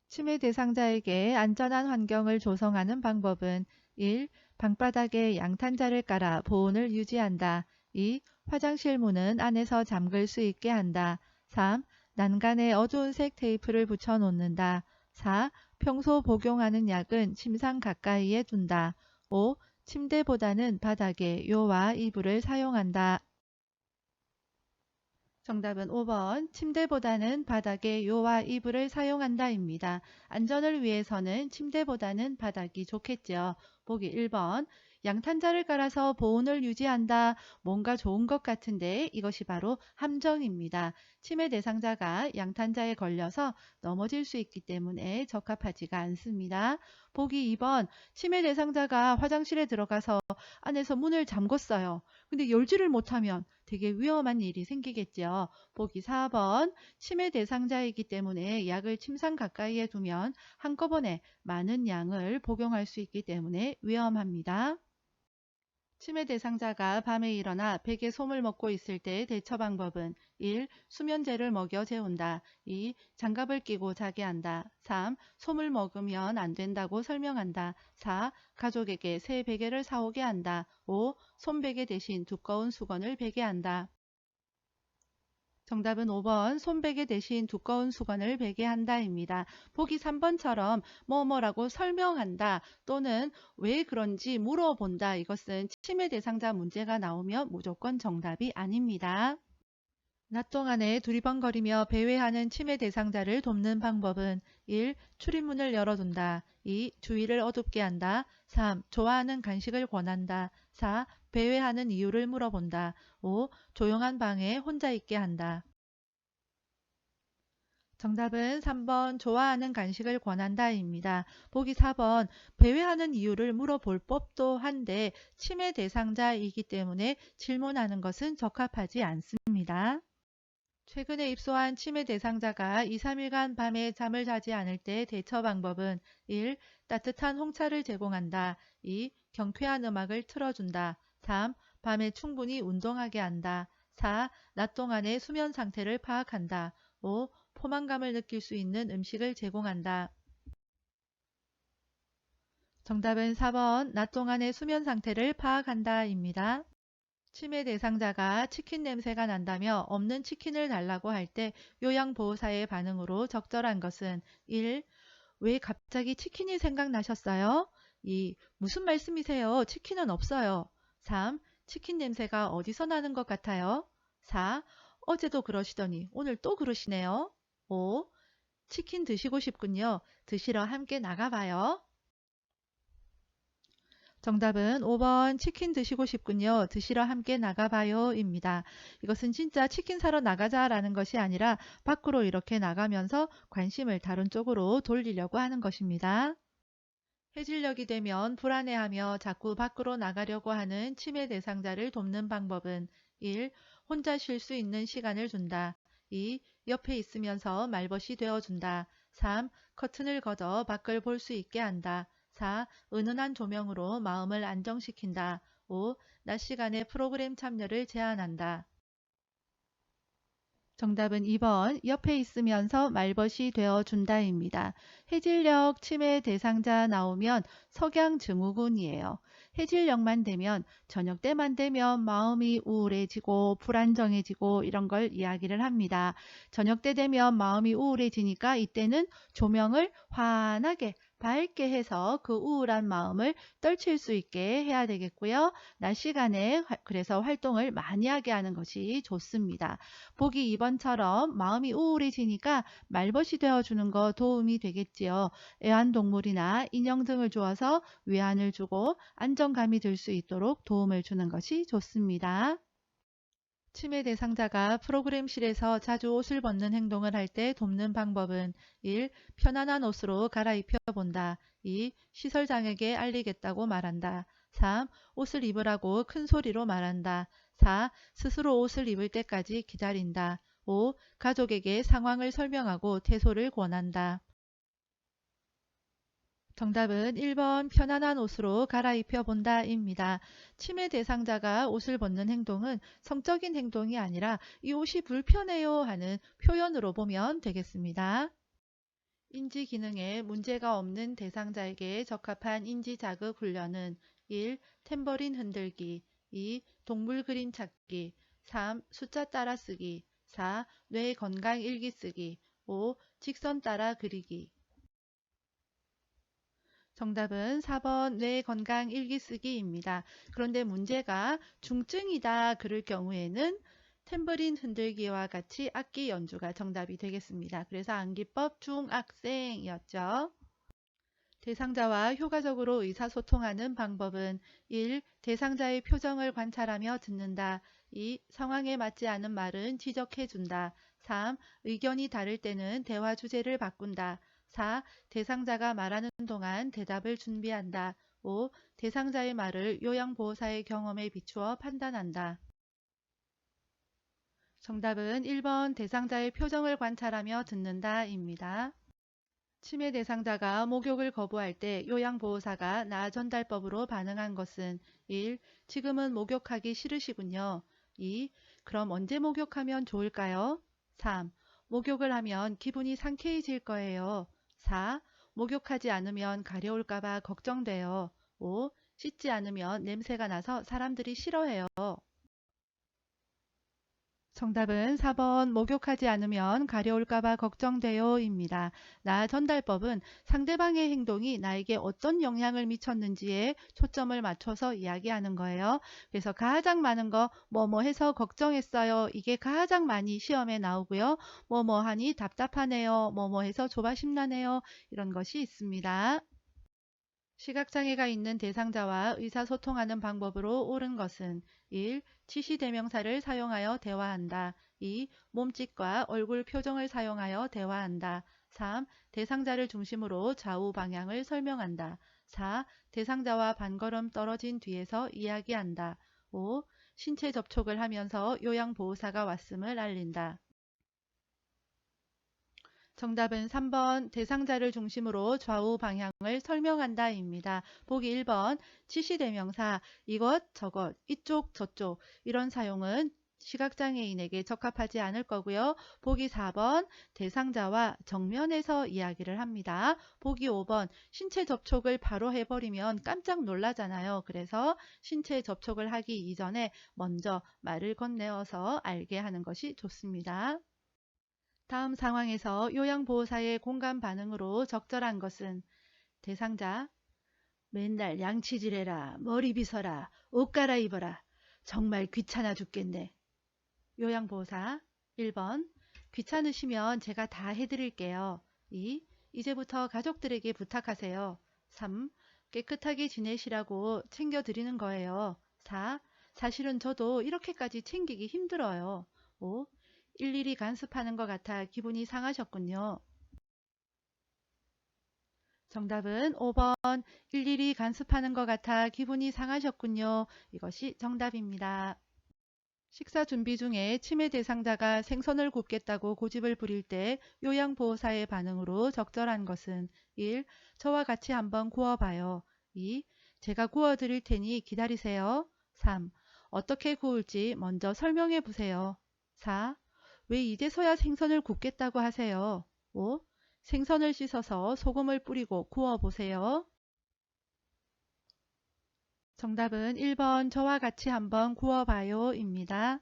치매 대상자에게 안전한 환경을 조성하는 방법은 1. 방바닥에 양탄자를 깔아 보온을 유지한다. 2. 화장실 문은 안에서 잠글 수 있게 한다. 3. 난간에 어두운 색 테이프를 붙여 놓는다. 4. 평소 복용하는 약은 침상 가까이에 둔다. 5. 침대보다는 바닥에 요와 이불을 사용한다. 정답은 5번 침대보다는 바닥에 요와 이불을 사용한다입니다. 안전을 위해서는 침대보다는 바닥이 좋겠죠. 보기 1번 양탄자를 깔아서 보온을 유지한다. 뭔가 좋은 것 같은데 이것이 바로 함정입니다. 치매 대상자가 양탄자에 걸려서 넘어질 수 있기 때문에 적합하지가 않습니다. 보기 2번 치매 대상자가 화장실에 들어가서 안에서 문을 잠궜어요. 근데 열지를 못하면 되게 위험한 일이 생기겠죠. 보기 4번 치매 대상자이기 때문에 약을 침상 가까이에 두면 한꺼번에 많은 양을 복용할 수 있기 때문에 위험합니다. 치매 대상자가 밤에 일어나 베개 솜을 먹고 있을 때 대처 방법은 1. 수면제를 먹여 재운다. 2. 장갑을 끼고 자게 한다. 3. 솜을 먹으면 안 된다고 설명한다. 4. 가족에게 새 베개를 사오게 한다. 5. 솜베개 대신 두꺼운 수건을 베게 한다. 정답은 5번 손베개 대신 두꺼운 수건을 베게 한다입니다. 보기 3번처럼 뭐뭐라고 설명한다 또는 왜 그런지 물어본다. 이것은 치매 대상자 문제가 나오면 무조건 정답이 아닙니다. 낮 동안에 두리번거리며 배회하는 치매 대상자를 돕는 방법은 1. 출입문을 열어둔다. 2. 주위를 어둡게 한다. 3. 좋아하는 간식을 권한다. 4. 배회하는 이유를 물어본다. 5. 조용한 방에 혼자 있게 한다. 정답은 3번 좋아하는 간식을 권한다입니다. 보기 4번 배회하는 이유를 물어볼 법도 한데 치매 대상자이기 때문에 질문하는 것은 적합하지 않습니다. 최근에 입소한 치매 대상자가 2, 3일간 밤에 잠을 자지 않을 때 대처 방법은 1. 따뜻한 홍차를 제공한다. 2. 경쾌한 음악을 틀어준다. 3. 밤에 충분히 운동하게 한다. 4. 낮 동안의 수면 상태를 파악한다. 5. 포만감을 느낄 수 있는 음식을 제공한다. 정답은 4번 낮 동안의 수면 상태를 파악한다입니다. 치매 대상자가 치킨 냄새가 난다며 없는 치킨을 달라고 할 때 요양보호사의 반응으로 적절한 것은 1. 왜 갑자기 치킨이 생각나셨어요? 2. 무슨 말씀이세요? 치킨은 없어요. 3. 치킨 냄새가 어디서 나는 것 같아요? 4. 어제도 그러시더니 오늘 또 그러시네요. 5. 치킨 드시고 싶군요. 드시러 함께 나가봐요. 정답은 5번 치킨 드시고 싶군요. 드시러 함께 나가봐요 입니다. 이것은 진짜 치킨 사러 나가자라는 것이 아니라 밖으로 이렇게 나가면서 관심을 다른 쪽으로 돌리려고 하는 것입니다. 해질녘이 되면 불안해하며 자꾸 밖으로 나가려고 하는 치매 대상자를 돕는 방법은 1. 혼자 쉴 수 있는 시간을 준다. 2. 옆에 있으면서 말벗이 되어준다. 3. 커튼을 걷어 밖을 볼 수 있게 한다. 4. 은은한 조명으로 마음을 안정시킨다. 5. 낮 시간에 프로그램 참여를 제한한다. 정답은 2번 옆에 있으면서 말벗이 되어준다입니다. 해질녘 치매 대상자 나오면 석양증후군이에요. 해질녘만 되면 저녁 때만 되면 마음이 우울해지고 불안정해지고 이런 걸 이야기를 합니다. 저녁 때 되면 마음이 우울해지니까 이때는 조명을 환하게 밝게 해서 그 우울한 마음을 떨칠 수 있게 해야 되겠고요. 낮 시간에 그래서 활동을 많이 하게 하는 것이 좋습니다. 보기 2번처럼 마음이 우울해지니까 말벗이 되어주는 거 도움이 되겠지요. 애완동물이나 인형 등을 주어서 위안을 주고 안정 안정감이 들 수 있도록 도움을 주는 것이 좋습니다. 치매 대상자가 프로그램실에서 자주 옷을 벗는 행동을 할 때 돕는 방법은 1. 편안한 옷으로 갈아입혀 본다. 2. 시설장에게 알리겠다고 말한다. 3. 옷을 입으라고 큰 소리로 말한다. 4. 스스로 옷을 입을 때까지 기다린다. 5. 가족에게 상황을 설명하고 퇴소를 권한다. 정답은 1번 편안한 옷으로 갈아입혀 본다입니다. 치매 대상자가 옷을 벗는 행동은 성적인 행동이 아니라 이 옷이 불편해요 하는 표현으로 보면 되겠습니다. 인지 기능에 문제가 없는 대상자에게 적합한 인지 자극 훈련은 1. 탬버린 흔들기 2. 동물 그림 찾기 3. 숫자 따라 쓰기 4. 뇌 건강 일기 쓰기 5. 직선 따라 그리기. 정답은 4번 뇌 건강 일기 쓰기입니다. 그런데 문제가 중증이다 그럴 경우에는 탬버린 흔들기와 같이 악기 연주가 정답이 되겠습니다. 그래서 암기법 중학생이었죠. 대상자와 효과적으로 의사소통하는 방법은 1. 대상자의 표정을 관찰하며 듣는다. 2. 상황에 맞지 않은 말은 지적해준다. 3. 의견이 다를 때는 대화 주제를 바꾼다. 4. 대상자가 말하는 동안 대답을 준비한다. 5. 대상자의 말을 요양보호사의 경험에 비추어 판단한다. 정답은 1번 대상자의 표정을 관찰하며 듣는다입니다. 치매 대상자가 목욕을 거부할 때 요양보호사가 나전달법으로 반응한 것은 1. 지금은 목욕하기 싫으시군요. 2. 그럼 언제 목욕하면 좋을까요? 3. 목욕을 하면 기분이 상쾌해질 거예요. 4. 목욕하지 않으면 가려울까봐 걱정돼요. 5. 씻지 않으면 냄새가 나서 사람들이 싫어해요. 정답은 4번 목욕하지 않으면 가려울까봐 걱정돼요입니다. 나 전달법은 상대방의 행동이 나에게 어떤 영향을 미쳤는지에 초점을 맞춰서 이야기하는 거예요. 그래서 가장 많은 거 뭐뭐 해서 걱정했어요. 이게 가장 많이 시험에 나오고요. 뭐뭐 하니 답답하네요. 뭐뭐 해서 조바심나네요. 이런 것이 있습니다. 시각장애가 있는 대상자와 의사소통하는 방법으로 옳은 것은 1. 지시대명사를 사용하여 대화한다. 2. 몸짓과 얼굴 표정을 사용하여 대화한다. 3. 대상자를 중심으로 좌우 방향을 설명한다. 4. 대상자와 반걸음 떨어진 뒤에서 이야기한다. 5. 신체 접촉을 하면서 요양보호사가 왔음을 알린다. 정답은 3번 대상자를 중심으로 좌우 방향을 설명한다입니다. 보기 1번 지시대명사 이것 저것 이쪽 저쪽 이런 사용은 시각장애인에게 적합하지 않을 거고요. 보기 4번 대상자와 정면에서 이야기를 합니다. 보기 5번 신체 접촉을 바로 해버리면 깜짝 놀라잖아요. 그래서 신체 접촉을 하기 이전에 먼저 말을 건네어서 알게 하는 것이 좋습니다. 다음 상황에서 요양보호사의 공감 반응으로 적절한 것은 대상자 맨날 양치질해라 머리 빗어라 옷 갈아입어라 정말 귀찮아 죽겠네. 요양보호사 1번 귀찮으시면 제가 다 해드릴게요. 2. 이제부터 가족들에게 부탁하세요. 3. 깨끗하게 지내시라고 챙겨드리는 거예요. 4. 사실은 저도 이렇게까지 챙기기 힘들어요. 5. 일일이 간섭하는 것 같아 기분이 상하셨군요. 정답은 5번 일일이 간섭하는 것 같아 기분이 상하셨군요. 이것이 정답입니다. 식사 준비 중에 치매 대상자가 생선을 굽겠다고 고집을 부릴 때 요양보호사의 반응으로 적절한 것은 1. 저와 같이 한번 구워봐요. 2. 제가 구워드릴 테니 기다리세요. 3. 어떻게 구울지 먼저 설명해 보세요. 4. 왜 이제서야 생선을 굽겠다고 하세요? 5. 생선을 씻어서 소금을 뿌리고 구워보세요. 정답은 1번 저와 같이 한번 구워봐요 입니다.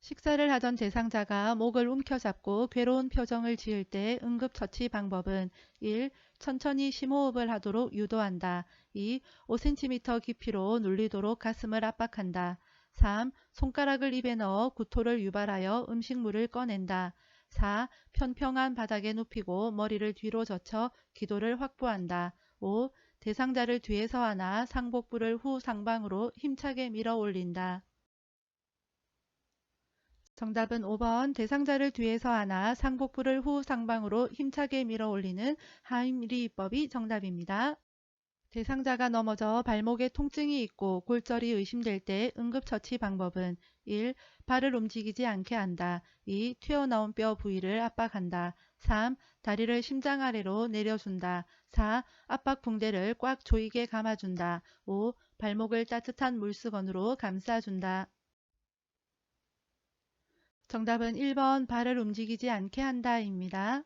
식사를 하던 대상자가 목을 움켜잡고 괴로운 표정을 지을 때 응급처치 방법은 1. 천천히 심호흡을 하도록 유도한다. 2. 5cm 깊이로 눌리도록 가슴을 압박한다. 3. 손가락을 입에 넣어 구토를 유발하여 음식물을 꺼낸다. 4. 평평한 바닥에 눕히고 머리를 뒤로 젖혀 기도를 확보한다. 5. 대상자를 뒤에서 하나 상복부를 후 상방으로 힘차게 밀어 올린다. 정답은 5번 대상자를 뒤에서 하나 상복부를 후 상방으로 힘차게 밀어 올리는 하임리히법이 정답입니다. 대상자가 넘어져 발목에 통증이 있고 골절이 의심될 때 응급처치 방법은 1. 발을 움직이지 않게 한다. 2. 튀어나온 뼈 부위를 압박한다. 3. 다리를 심장 아래로 내려준다. 4. 압박 붕대를 꽉 조이게 감아준다. 5. 발목을 따뜻한 물수건으로 감싸준다. 정답은 1번 발을 움직이지 않게 한다입니다.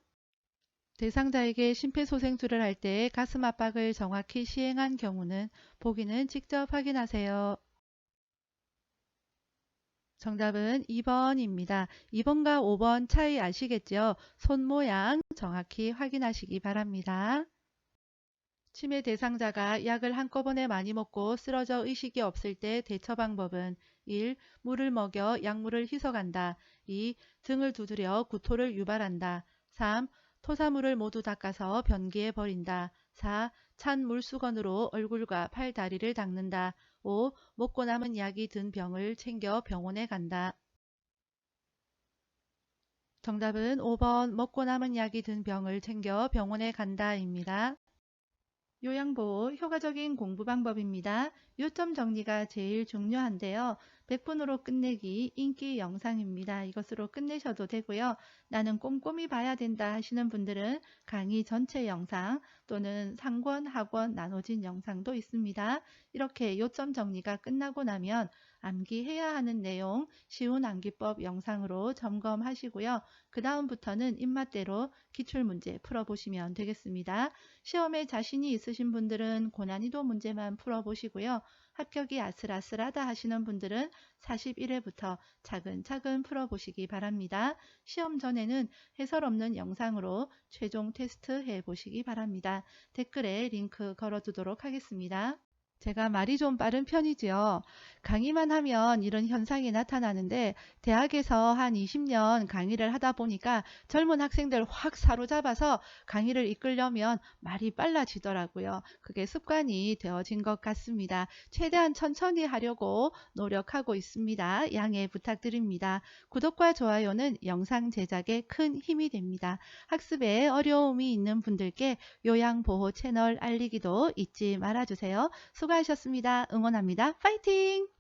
대상자에게 심폐소생술을 할 때 가슴 압박을 정확히 시행한 경우는 보기는 직접 확인하세요. 정답은 2번입니다. 2번과 5번 차이 아시겠죠? 손 모양 정확히 확인하시기 바랍니다. 치매 대상자가 약을 한꺼번에 많이 먹고 쓰러져 의식이 없을 때 대처 방법은 1. 물을 먹여 약물을 희석한다. 2. 등을 두드려 구토를 유발한다. 3. 토사물을 모두 닦아서 변기에 버린다. 4. 찬 물수건으로 얼굴과 팔, 다리를 닦는다. 5. 먹고 남은 약이 든 병을 챙겨 병원에 간다. 정답은 5번 먹고 남은 약이 든 병을 챙겨 병원에 간다입니다. 요양보호 효과적인 공부 방법입니다. 요점 정리가 제일 중요한데요. 100분으로 끝내기 인기 영상입니다. 이것으로 끝내셔도 되고요. 나는 꼼꼼히 봐야 된다 하시는 분들은 강의 전체 영상 또는 상권, 학원 나눠진 영상도 있습니다. 이렇게 요점 정리가 끝나고 나면 암기해야 하는 내용 쉬운 암기법 영상으로 점검하시고요. 그 다음부터는 입맛대로 기출문제 풀어보시면 되겠습니다. 시험에 자신이 있으신 분들은 고난이도 문제만 풀어보시고요. 합격이 아슬아슬하다 하시는 분들은 41회부터 차근차근 풀어보시기 바랍니다. 시험 전에는 해설 없는 영상으로 최종 테스트 해보시기 바랍니다. 댓글에 링크 걸어두도록 하겠습니다. 제가 말이 좀 빠른 편이지요. 강의만 하면 이런 현상이 나타나는데 대학에서 한 20년 강의를 하다 보니까 젊은 학생들 확 사로잡아서 강의를 이끌려면 말이 빨라지더라고요. 그게 습관이 되어진 것 같습니다. 최대한 천천히 하려고 노력하고 있습니다. 양해 부탁드립니다. 구독과 좋아요는 영상 제작에 큰 힘이 됩니다. 학습에 어려움이 있는 분들께 요양보호 채널 알리기도 잊지 말아주세요. 수고하셨습니다. 응원합니다. 파이팅!